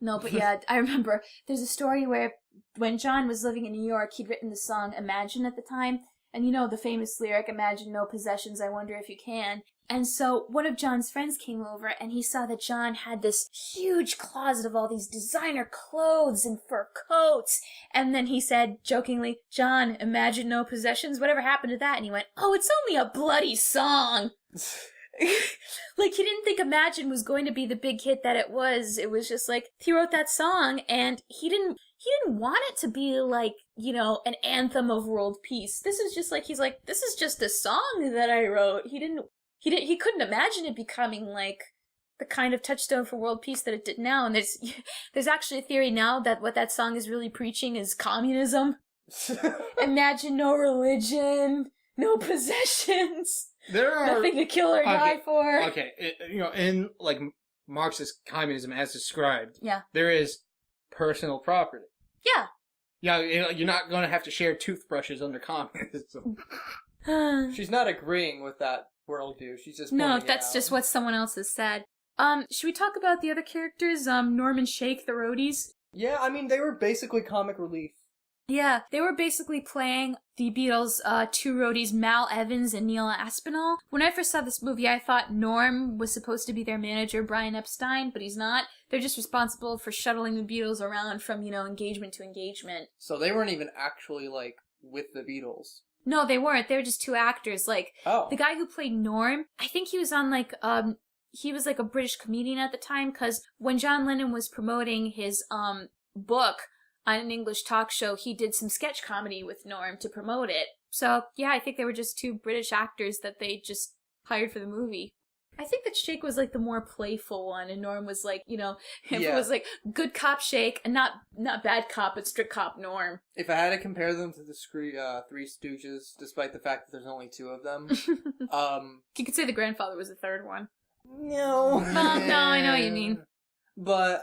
No, but yeah, I remember there's a story where when John was living in New York, he'd written the song Imagine at the time. And you know the famous lyric, imagine no possessions, I wonder if you can. And so one of John's friends came over, and he saw that John had this huge closet of all these designer clothes and fur coats. And then he said, jokingly, John, imagine no possessions, whatever happened to that? And he went, oh, it's only a bloody song. He didn't think Imagine was going to be the big hit that it was. It was just he wrote that song, and he didn't want it to be an anthem of world peace. This is just this is just a song that I wrote. He couldn't imagine it becoming the kind of touchstone for world peace that it did now. And there's actually a theory now that what that song is really preaching is communism. Imagine no religion, no possessions. There are nothing to kill or die for. Okay, in Marxist communism as described, yeah, there is personal property. Yeah. Yeah, you're not going to have to share toothbrushes under communism. She's not agreeing with that worldview. She's just no. That's just what someone else has said. Should we talk about the other characters? Norm and Shake, the roadies. Yeah, I mean they were basically comic relief. Yeah, they were basically playing the Beatles' two roadies, Mal Evans and Neil Aspinall. When I first saw this movie, I thought Norm was supposed to be their manager, Brian Epstein, but he's not. They're just responsible for shuttling the Beatles around from, engagement to engagement. So they weren't even actually, with the Beatles. No, they weren't. They were just two actors. The guy who played Norm, I think he was on, he was, a British comedian at the time, because when John Lennon was promoting his, book on an English talk show, he did some sketch comedy with Norm to promote it. So, yeah, I think they were just two British actors that they just hired for the movie. I think that Shake was, the more playful one, and Norm was, it was, good cop Shake, and not bad cop, but strict cop Norm. If I had to compare them to the Three Stooges, despite the fact that there's only two of them, You could say the grandfather was the third one. No. No, I know what you mean. But,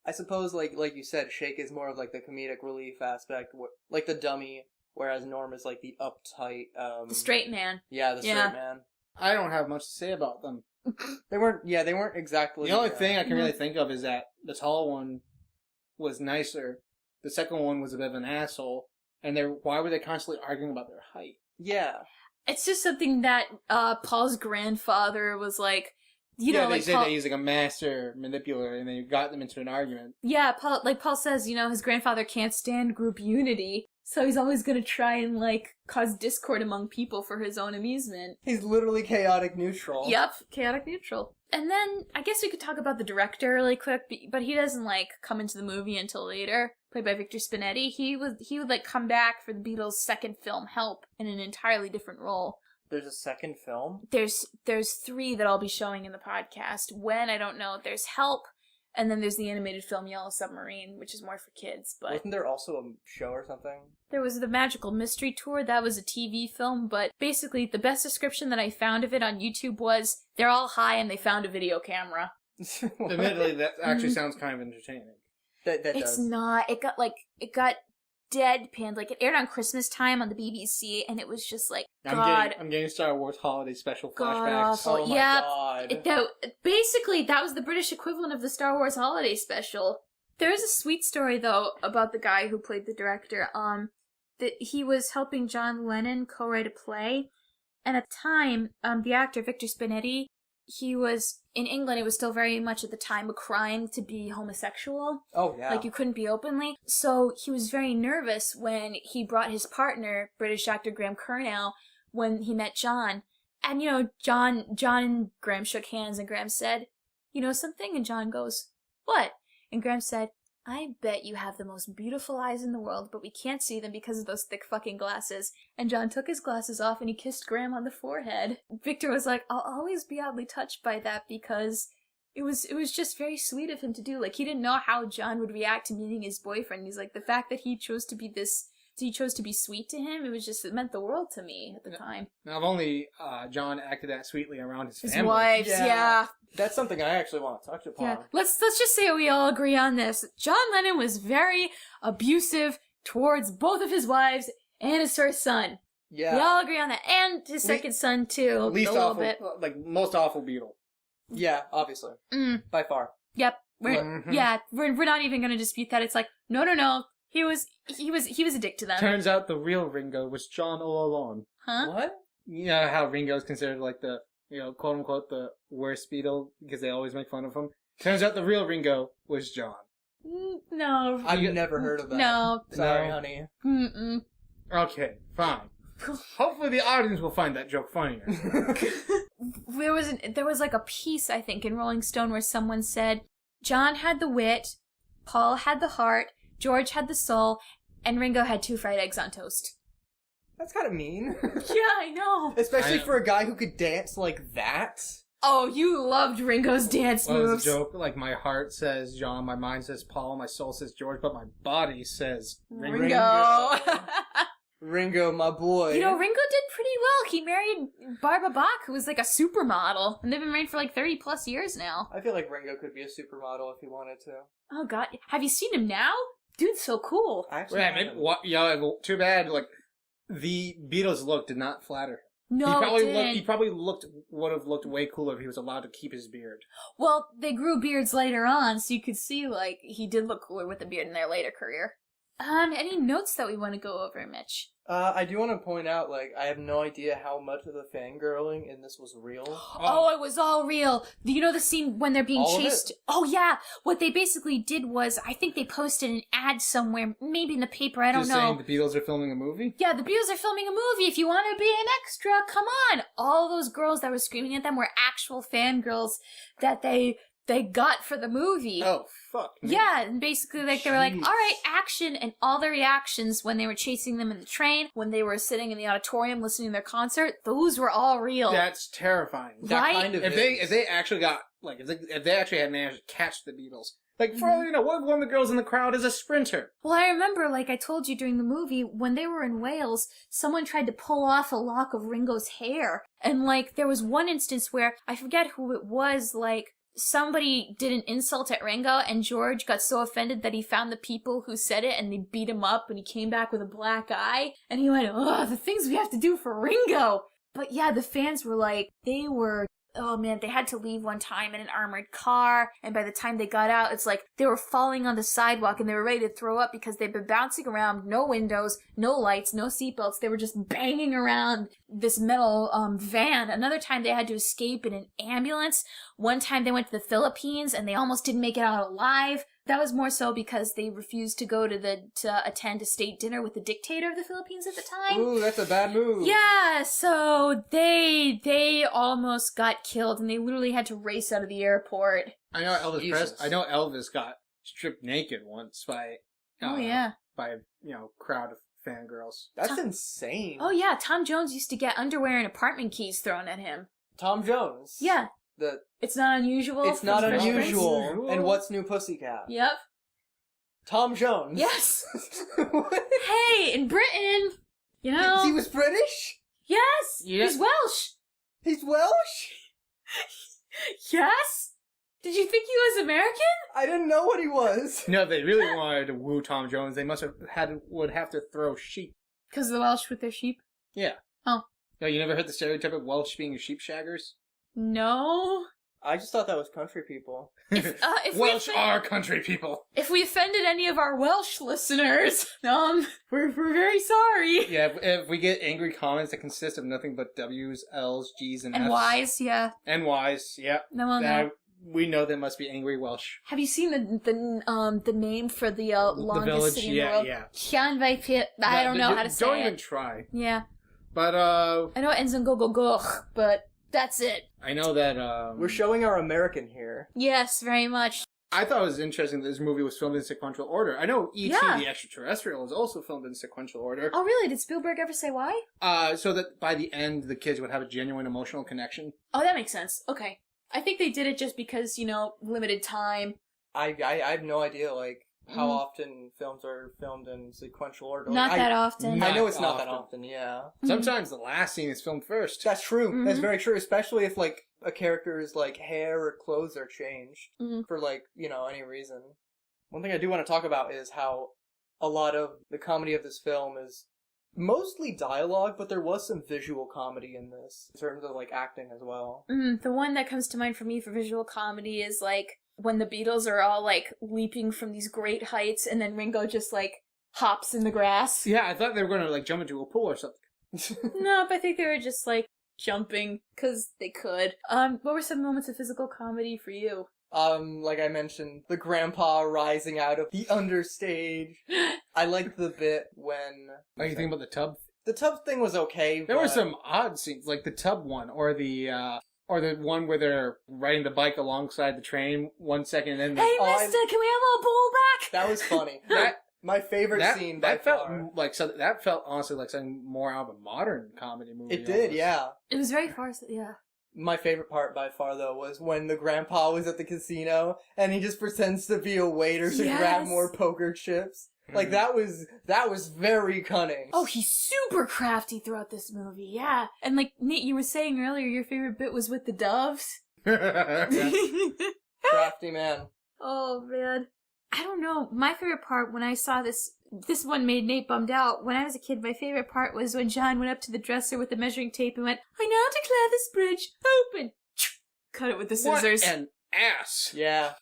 I suppose, like you said, Shake is more of, the comedic relief aspect, the dummy, whereas Norm is, the uptight, the straight man. Yeah, the straight man. I don't have much to say about them. They weren't exactly... The only thing I can really think of is that the tall one was nicer, the second one was a bit of an asshole, and why were they constantly arguing about their height? Yeah. It's just something that, Paul's grandfather was they said that he's a master manipulator, and they got them into an argument. Yeah, Paul says, his grandfather can't stand group unity, so he's always gonna try and, cause discord among people for his own amusement. He's literally chaotic neutral. Yep, chaotic neutral. And then, I guess we could talk about the director really quick, but he doesn't, come into the movie until later, played by Victor Spinetti. He would, come back for the Beatles' second film, Help, in an entirely different role. There's a second film? There's three that I'll be showing in the podcast. When, I don't know. There's Help, and then there's the animated film Yellow Submarine, which is more for kids. But wasn't there also a show or something? There was the Magical Mystery Tour. That was a TV film, but basically the best description that I found of it on YouTube was, they're all high and they found a video camera. Admittedly, that actually sounds kind of entertaining. That it's does. Not. It got deadpanned. It aired on Christmas time on the BBC, and it was just I'm getting Star Wars holiday special flashbacks. Oh my god. Basically, that was the British equivalent of the Star Wars holiday special. There is a sweet story, though, about the guy who played the director. That he was helping John Lennon co-write a play, and at the time, the actor Victor Spinetti, he was in England. It was still very much at the time a crime to be homosexual. Oh yeah, you couldn't be openly. So he was very nervous when he brought his partner, British actor Graham Curnow, when he met John. And, John and Graham shook hands, and Graham said, "You know something?" And John goes, "What?" And Graham said, "I bet you have the most beautiful eyes in the world, but we can't see them because of those thick fucking glasses." And John took his glasses off and he kissed Graham on the forehead. Victor was like, "I'll always be oddly touched by that because it was just very sweet of him to do." Like, he didn't know how John would react to meeting his boyfriend. He's like, the fact that he chose to be sweet to him, it meant the world to me at the time. Now, if only John acted that sweetly around his family. His wives, yeah. That's something I actually want to touch upon. Yeah. Let's just say we all agree on this. John Lennon was very abusive towards both of his wives and his first son. Yeah. We all agree on that. And his second son, too. Least a little awful, bit. like, most awful Beatle. Yeah, obviously. By far. Yep. We're not even going to dispute that. It's like, no. He was a dick to them. Turns out the real Ringo was John all along. Huh? What? You know how Ringo's considered like the, quote unquote, the worst Beatle because they always make fun of him? Turns out the real Ringo was John. No. I've never heard of that. No. Sorry, honey. Mm-mm. Okay, fine. Hopefully the audience will find that joke funnier. There was like a piece, I think, in Rolling Stone where someone said, John had the wit, Paul had the heart, George had the soul, and Ringo had 2 fried eggs on toast. That's kind of mean. Yeah, I know. Especially for a guy who could dance like that. Oh, you loved Ringo's dance Well, moves. it's a joke. Like, my heart says John, my mind says Paul, my soul says George, but my body says Ringo. Ringo, my boy. Ringo did pretty well. He married Barbara Bach, who was like a supermodel, and they've been married for like 30 plus years now. I feel like Ringo could be a supermodel if he wanted to. Oh god, have you seen him now? Dude's so cool. Actually, too bad, like, the Beatles' look did not flatter him. No, He probably would have looked way cooler if he was allowed to keep his beard. Well, they grew beards later on, so you could see, like, he did look cooler with the beard in their later career. Any notes that we want to go over, Mitch? I do want to point out, like, I have no idea how much of the fangirling in this was real. Oh, it was all real. You know the scene when they're being chased? Oh, yeah. What they basically did was, I think they posted an ad somewhere, maybe in the paper, I don't know. Saying the Beatles are filming a movie? Yeah, the Beatles are filming a movie. If you want to be an extra, come on. All those girls that were screaming at them were actual fangirls that they got for the movie. Oh, fuck. Man. Yeah, and basically, like, they were like, all right, action, and all the reactions when they were chasing them in the train, when they were sitting in the auditorium listening to their concert, those were all real. That's terrifying. Right? That kind of if they actually got, like, if they actually had managed to catch the Beatles. Like, for all you know, one of the girls in the crowd is a sprinter. Well, I remember, like I told you during the movie, when they were in Wales, someone tried to pull off a lock of Ringo's hair. And, like, there was one instance where, I forget who it was, like, somebody did an insult at Ringo, and George got so offended that he found the people who said it, and they beat him up, and he came back with a black eye, and he went, "Ugh, the things we have to do for Ringo!" But yeah, the fans were like, oh man, they had to leave one time in an armored car, and by the time they got out, it's like they were falling on the sidewalk and they were ready to throw up because they'd been bouncing around, no windows, no lights, no seatbelts. They were just banging around this metal van. Another time they had to escape in an ambulance. One time they went to the Philippines and they almost didn't make it out alive. That was more so because they refused to go to attend a state dinner with the dictator of the Philippines at the time. Ooh, that's a bad move. Yeah, so they almost got killed, and they literally had to race out of the airport. I know Elvis got stripped naked once by by crowd of fangirls. That's insane. Oh yeah, Tom Jones used to get underwear and apartment keys thrown at him. Tom Jones. Yeah. It's not unusual. It's not unusual. And What's New Pussycat? Yep. Tom Jones. Yes. Hey, in Britain, you know. He was British? Yes. Yeah. He's Welsh. He's Welsh? Yes. Did you think he was American? I didn't know what he was. No, if they really wanted to woo Tom Jones, they would have to throw sheep. Because the Welsh with their sheep? Yeah. Oh. No, you never heard the stereotype of Welsh being sheep shaggers? No. I just thought that was country people. If Welsh are country people. If we offended any of our Welsh listeners, we're very sorry. Yeah, if we get angry comments that consist of nothing but W's, L's, G's, and F's. And Y's, yeah. And Y's, yeah. No. We know they must be angry Welsh. Have you seen the name for the longest village, city in the world? yeah. I don't know how to say it. Don't even try. Yeah. But, I know it ends in go go go, but that's it. I know that, We're showing our American here. Yes, very much. I thought it was interesting that this movie was filmed in sequential order. I know E.T. Yeah. the Extraterrestrial was also filmed in sequential order. Oh, really? Did Spielberg ever say why? So that by the end, the kids would have a genuine emotional connection. Oh, that makes sense. Okay. I think they did it just because, limited time. I have no idea, like, how often films are filmed in sequential order. Like, Not that often. I know it's not often. that often, yeah. Sometimes the last scene is filmed first. That's true. Mm-hmm. That's very true, especially if, like, a character's, like, hair or clothes are changed Mm-hmm. for, like, any reason. One thing I do want to talk about is how a lot of the comedy of this film is mostly dialogue, but there was some visual comedy in this, in terms of, like, acting as well. The one that comes to mind for me for visual comedy is, like, when the Beatles are all, like, leaping from these great heights, and then Ringo just, like, hops in the grass. Yeah, I thought they were going to, like, jump into a pool or something. Nope, I think they were just, like, jumping, because they could. What were some moments of physical comedy for you? Like I mentioned, the grandpa rising out of the understage. I liked the bit when... What do you think about the tub? The tub thing was okay, There but... were some odd scenes, like the tub one, or the one where they're riding the bike alongside the train 1 second, and then... Hey, mister, can we have our ball back? That was funny. My favorite scene by that felt far. that felt honestly like something more out of a modern comedy movie. It did, almost. yeah. It was very farcical, yeah. My favorite part by far, though, was when the grandpa was at the casino and he just pretends to be a waiter to grab more poker chips. Like, that was very cunning. Oh, he's super crafty throughout this movie, yeah. And like, Nate, you were saying earlier, your favorite bit was with the doves. Crafty man. Oh, man. I don't know. My favorite part when I saw this one made Nate bummed out. When I was a kid, my favorite part was when John went up to the dresser with the measuring tape and went, I now declare this bridge open. Cut it with the scissors. What an ass. Yeah.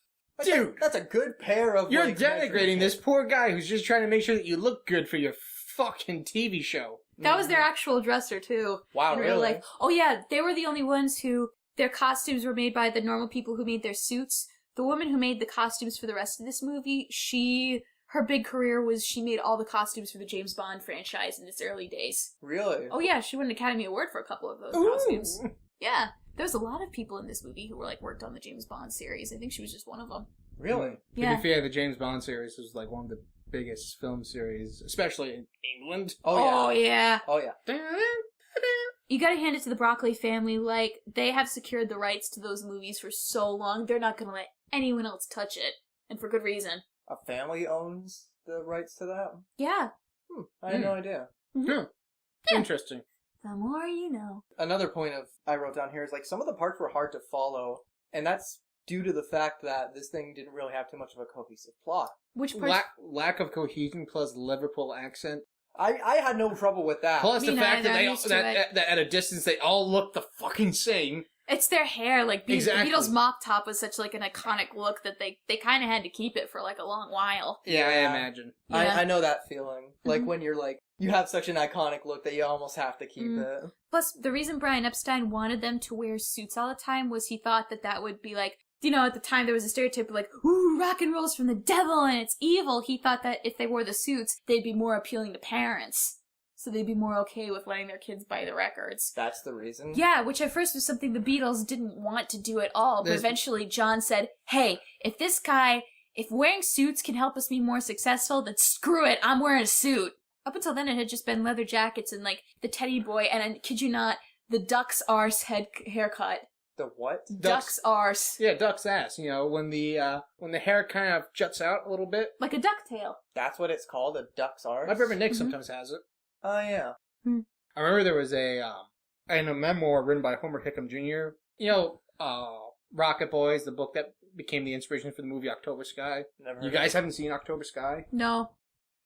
Dude. That's a good pair of, You're like, denigrating this poor guy who's just trying to make sure that you look good for your fucking TV show. That was their actual dresser, too. Wow, in real really? life. Oh, yeah. They were the only ones who, their costumes were made by the normal people who made their suits. The woman who made the costumes for the rest of this movie, her big career was she made all the costumes for the James Bond franchise in its early days. Really? Oh yeah, she won an Academy Award for a couple of those costumes. Yeah, there's a lot of people in this movie who were like worked on the James Bond series. I think she was just one of them. Really? Yeah. To be fair, the James Bond series was like one of the biggest film series, especially in England. Oh, yeah. Oh yeah. You gotta hand it to the Broccoli family, like, they have secured the rights to those movies for so long, they're not gonna let anyone else touch it. And for good reason. A family owns the rights to that? Yeah. I had no idea. Yeah. Interesting. The more you know. Another point I wrote down here is, like, some of the parts were hard to follow, and that's due to the fact that this thing didn't really have too much of a cohesive plot. Which part? Lack of cohesion plus Liverpool accent. I had no trouble with that. Plus the fact neither, I'm that used to that at a distance they all look the fucking same. It's their hair, like, Exactly. the Beatles' mop top was such, like, an iconic look that they kind of had to keep it for, like, a long while. Yeah, I Yeah. imagine. Yeah. I know that feeling. Like, when you're, like, you have such an iconic look that you almost have to keep it. Plus, the reason Brian Epstein wanted them to wear suits all the time was he thought that would be, like, at the time there was a stereotype of, like, ooh, rock and roll's from the devil and it's evil. He thought that if they wore the suits, they'd be more appealing to parents. So they'd be more okay with letting their kids buy the records. That's the reason? Yeah, which at first was something the Beatles didn't want to do at all, but eventually John said, hey, if wearing suits can help us be more successful, then screw it, I'm wearing a suit. Up until then, it had just been leather jackets and, like, the teddy boy, and I kid you not, the duck's arse haircut. The what? Duck's arse. Yeah, duck's ass. When the hair kind of juts out a little bit. Like a ducktail. That's what it's called, a duck's arse? My brother Nick sometimes has it. Oh, yeah. I remember there was in a memoir written by Homer Hickam Jr. Rocket Boys, the book that became the inspiration for the movie October Sky. Never You heard guys haven't seen October Sky? No.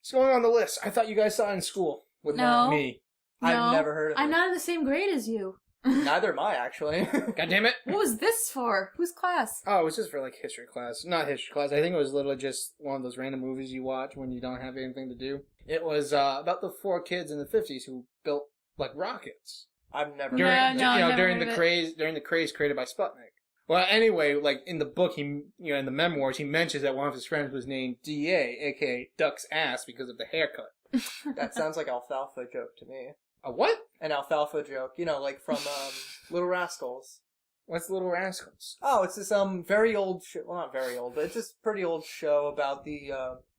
It's going on the list. I thought you guys saw it in school with No. me. No. I've never heard of it. I'm not in the same grade as you. Neither am I, actually. God damn it. What was this for? Whose class? Oh, it was just for, like, history class. Not history class. I think it was literally just one of those random movies you watch when you don't have anything to do. It was about the 4 kids in the 50s who built, like, rockets. I've never No, heard of it. no, I've never during heard the of craze, during the craze created by Sputnik. Well, anyway, like, in the book, in the memoirs, he mentions that one of his friends was named D.A., aka Duck's Ass, because of the haircut. That sounds like alfalfa joke to me. A what? An alfalfa joke. You know, like from Little Rascals. What's Little Rascals? Oh, it's this very old show. Well, not very old, but it's this pretty old show about the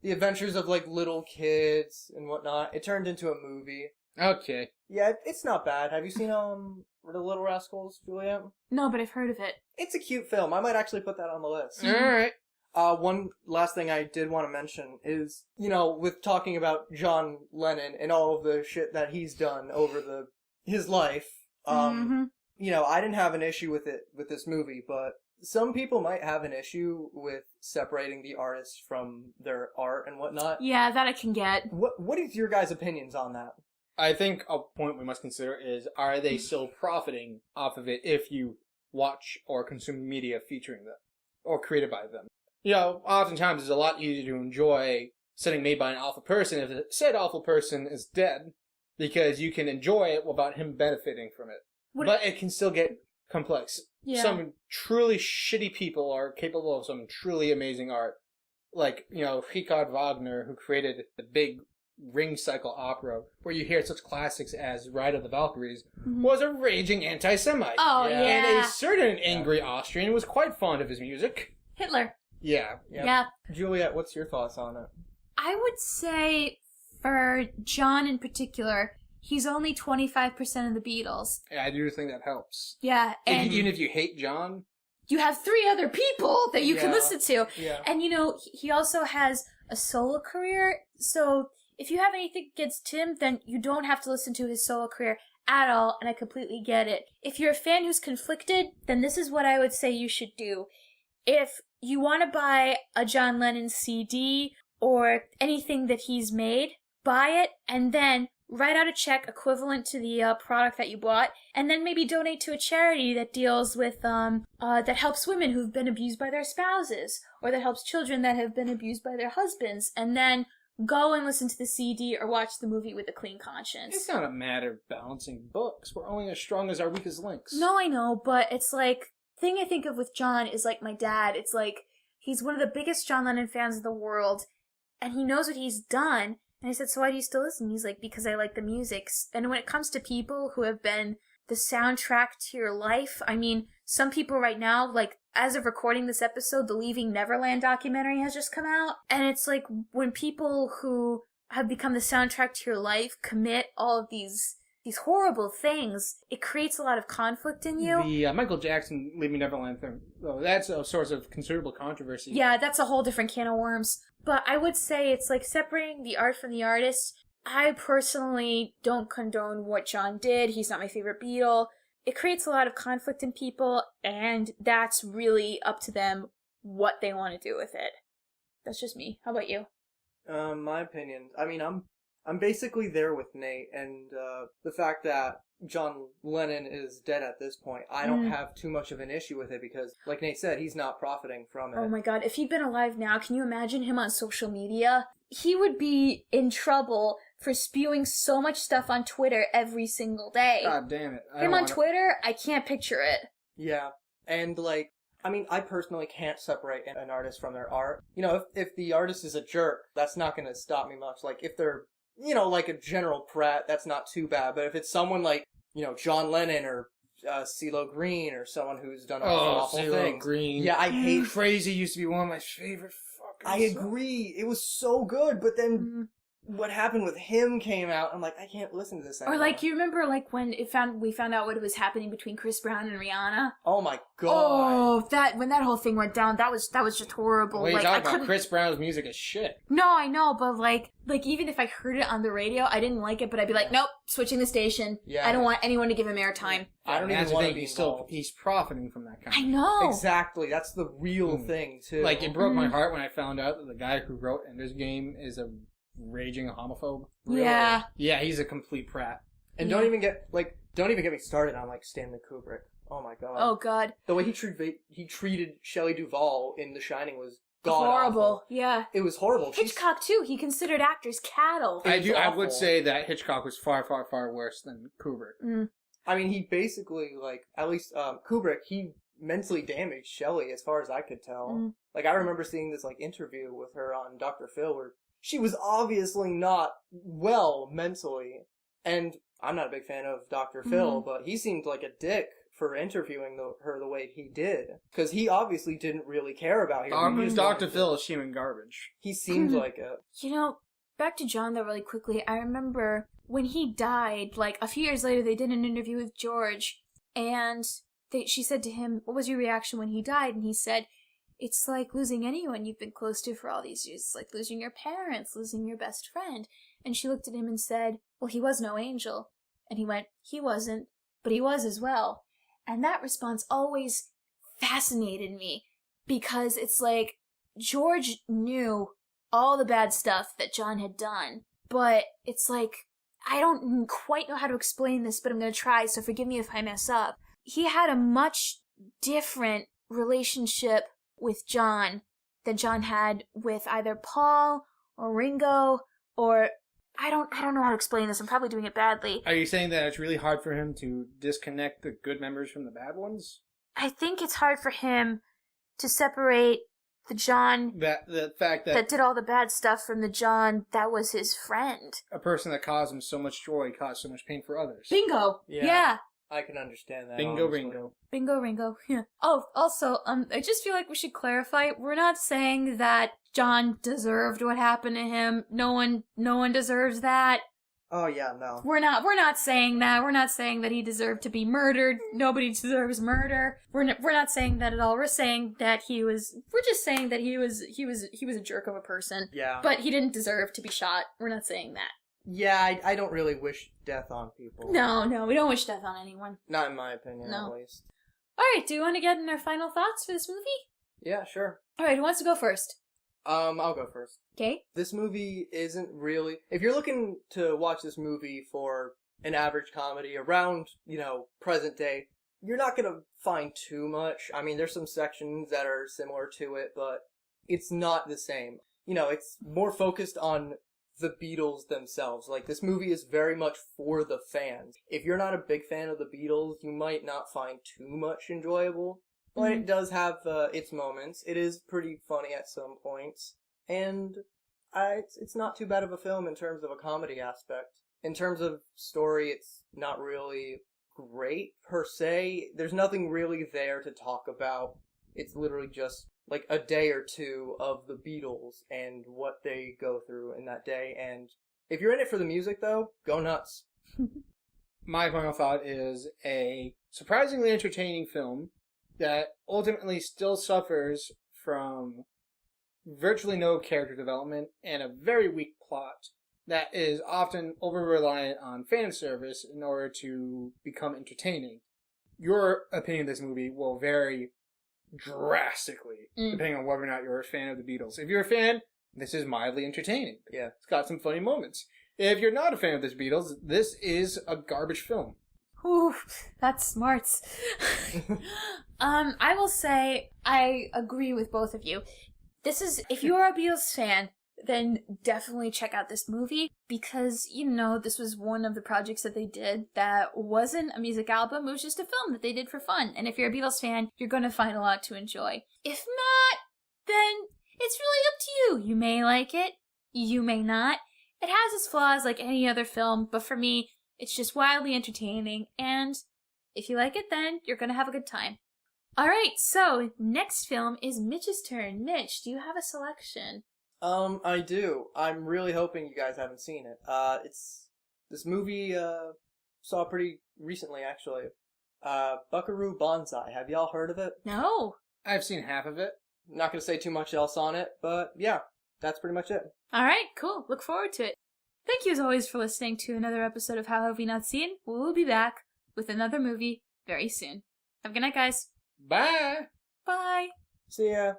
adventures of like little kids and whatnot. It turned into a movie. Okay. Yeah, it's not bad. Have you seen the Little Rascals, Juliet? No, but I've heard of it. It's a cute film. I might actually put that on the list. Alright. One last thing I did want to mention is, you know, with talking about John Lennon and all of the shit that he's done over his life, you know, I didn't have an issue with this movie, but some people might have an issue with separating the artist from their art and whatnot. Yeah, that I can get. What is your guys' opinions on that? I think a point we must consider is, are they still profiting off of it if you watch or consume media featuring them, or created by them? You know, oftentimes it's a lot easier to enjoy something made by an awful person if the said awful person is dead, because you can enjoy it without him benefiting from it. But it can still get complex. Yeah. Some truly shitty people are capable of some truly amazing art. Like, you know, Richard Wagner, who created the big Ring Cycle opera, where you hear such classics as Ride of the Valkyries, was a raging anti-Semite. Oh, Yeah. yeah. And a certain angry Austrian was quite fond of his music. Hitler. Yeah. Yeah. Juliet, what's your thoughts on it? I would say, for John in particular, he's only 25% of the Beatles. Yeah, I do think that helps. Yeah, and Even if you hate John. you have 3 other people that you can Yeah. listen to. Yeah. And, you know, he also has a solo career, so if you have anything against him, then you don't have to listen to his solo career at all, and I completely get it. If you're a fan who's conflicted, then this is what I would say you should do. If you want to buy a John Lennon CD or anything that he's made, buy it, and then write out a check equivalent to the product that you bought, and then maybe donate to a charity that deals with, that helps women who've been abused by their spouses, or that helps children that have been abused by their husbands, and then go and listen to the CD or watch the movie with a clean conscience. It's not a matter of balancing books. We're only as strong as our weakest links. No, I know, but it's like, thing I think of with John is like my dad. It's like, he's one of the biggest John Lennon fans of the world, and he knows what he's done. And I said, so why do you still listen? He's like, because I like the music. And when it comes to people who have been the soundtrack to your life, I mean, some people right now, like, as of recording this episode, the Leaving Neverland documentary has just come out. And it's like, when people who have become the soundtrack to your life commit all of these horrible things, it creates a lot of conflict in you. The Michael Jackson Leaving Neverland thing, though, that's a source of considerable controversy. Yeah, that's a whole different can of worms. But I would say it's like separating the art from the artist. I personally don't condone what John did. He's not my favorite Beatle. It creates a lot of conflict in people, and that's really up to them what they want to do with it. That's just me. How about you? My opinion. I mean, I'm basically there with Nate, and the fact that John Lennon is dead at this point, I don't have too much of an issue with it because, like Nate said, he's not profiting from it. Oh my god, if he'd been alive now, can you imagine him on social media? He would be in trouble for spewing so much stuff on Twitter every single day. God damn it. Him on Twitter, I can't picture it. Yeah, and like, I mean, I personally can't separate an artist from their art. You know, if the artist is a jerk, that's not going to stop me much. Like, if they're, you know, like a General Pratt, that's not too bad. But if it's someone like, you know, John Lennon or CeeLo Green or someone who's done awful CeeLo things. Green. Yeah, I hate... Crazy used to be one of my favorite fucking I agree. It was so good, but then what happened with him came out. I'm like, I can't listen to this anymore. Or like, you remember like when we found out what was happening between Chris Brown and Rihanna? Oh my god. Oh, when that whole thing went down, that was just horrible. What are you like, talking about? Chris Brown's music is shit. No, I know, but like even if I heard it on the radio, I didn't like it, but I'd be like, nope, switching the station. Yeah. I don't want anyone to give him airtime. I don't even want to be involved. He's profiting from that kind I of know. Exactly. That's the real thing, too. Like, it broke my heart when I found out that the guy who wrote Ender's Game is a raging homophobe. Really? Yeah. Yeah, he's a complete prat. And don't even get me started on, like, Stanley Kubrick. Oh my god. Oh god. The way he treated Shelley Duvall in The Shining was horrible. god-awful. Yeah. It was horrible. Hitchcock too. He considered actors cattle. I would say that Hitchcock was far, far, far worse than Kubrick. I mean, he basically, like, at least Kubrick, he mentally damaged Shelley as far as I could tell. Like, I remember seeing this, like, interview with her on Dr. Phil where she was obviously not well mentally. And I'm not a big fan of Dr. Phil, but he seemed like a dick for interviewing her the way he did. Because he obviously didn't really care about her. Dr. Phil is human garbage. He seemed like a... You know, back to John, though, really quickly, I remember when he died, like, a few years later, they did an interview with George, and she said to him, what was your reaction when he died? And he said, it's like losing anyone you've been close to for all these years. It's like losing your parents, losing your best friend. And she looked at him and said, well, he was no angel. And he went, he wasn't, but he was as well. And that response always fascinated me, because it's like George knew all the bad stuff that John had done, but it's like, I don't quite know how to explain this, but I'm going to try, so forgive me if I mess up. He had a much different relationship with John than John had with either Paul or Ringo, or I don't know how to explain this. I'm probably doing it badly. Are you saying that it's really hard for him to disconnect the good members from the bad ones? I think it's hard for him to separate the John The fact that did all the bad stuff from the John that was his friend. a person that caused him so much joy caused so much pain for others. Bingo! Yeah. I can understand that. Bingo, honestly. Ringo. Bingo, Ringo. Yeah. Oh, also, I just feel like we should clarify. We're not saying that John deserved what happened to him. No one deserves that. Oh yeah, no. We're not saying that. We're not saying that he deserved to be murdered. Nobody deserves murder. We're not saying that at all. We're saying that we're just saying that he was a jerk of a person. Yeah. But he didn't deserve to be shot. We're not saying that. Yeah, I don't really wish death on people. No, we don't wish death on anyone. Not in my opinion, No. at least. Alright, do you want to get in our final thoughts for this movie? Yeah, sure. Alright, who wants to go first? I'll go first. Okay. This movie isn't really... If you're looking to watch this movie for an average comedy around, present day, you're not gonna find too much. I mean, there's some sections that are similar to it, but it's not the same. It's more focused on the Beatles themselves. Like, this movie is very much for the fans. If you're not a big fan of the Beatles, you might not find too much enjoyable, but it does have its moments. It is pretty funny at some points, and it's not too bad of a film in terms of a comedy aspect. In terms of story, it's not really great, per se. There's nothing really there to talk about. It's literally just like a day or two of the Beatles and what they go through in that day. And if you're in it for the music, though, go nuts. My final thought is a surprisingly entertaining film that ultimately still suffers from virtually no character development and a very weak plot that is often over-reliant on fan service in order to become entertaining. Your opinion of this movie will vary drastically depending on whether or not you're a fan of the Beatles. If you're a fan, this is mildly entertaining. Yeah. It's got some funny moments. If you're not a fan of this Beatles, this is a garbage film. Ooh, that's smarts. I will say I agree with both of you. If you're a Beatles fan, then definitely check out this movie, because, this was one of the projects that they did that wasn't a music album, it was just a film that they did for fun. And if you're a Beatles fan, you're going to find a lot to enjoy. If not, then it's really up to you. You may like it, you may not. It has its flaws like any other film, but for me, it's just wildly entertaining, and if you like it, then you're going to have a good time. Alright, so next film is Mitch's turn. Mitch, do you have a selection? I do. I'm really hoping you guys haven't seen it. This movie, saw pretty recently, actually. Buckaroo Banzai. Have y'all heard of it? No. I've seen half of it. Not gonna say too much else on it, but yeah, that's pretty much it. Alright, cool. Look forward to it. Thank you as always for listening to another episode of How Have We Not Seen? We'll be back with another movie very soon. Have a good night, guys. Bye! Bye! See ya.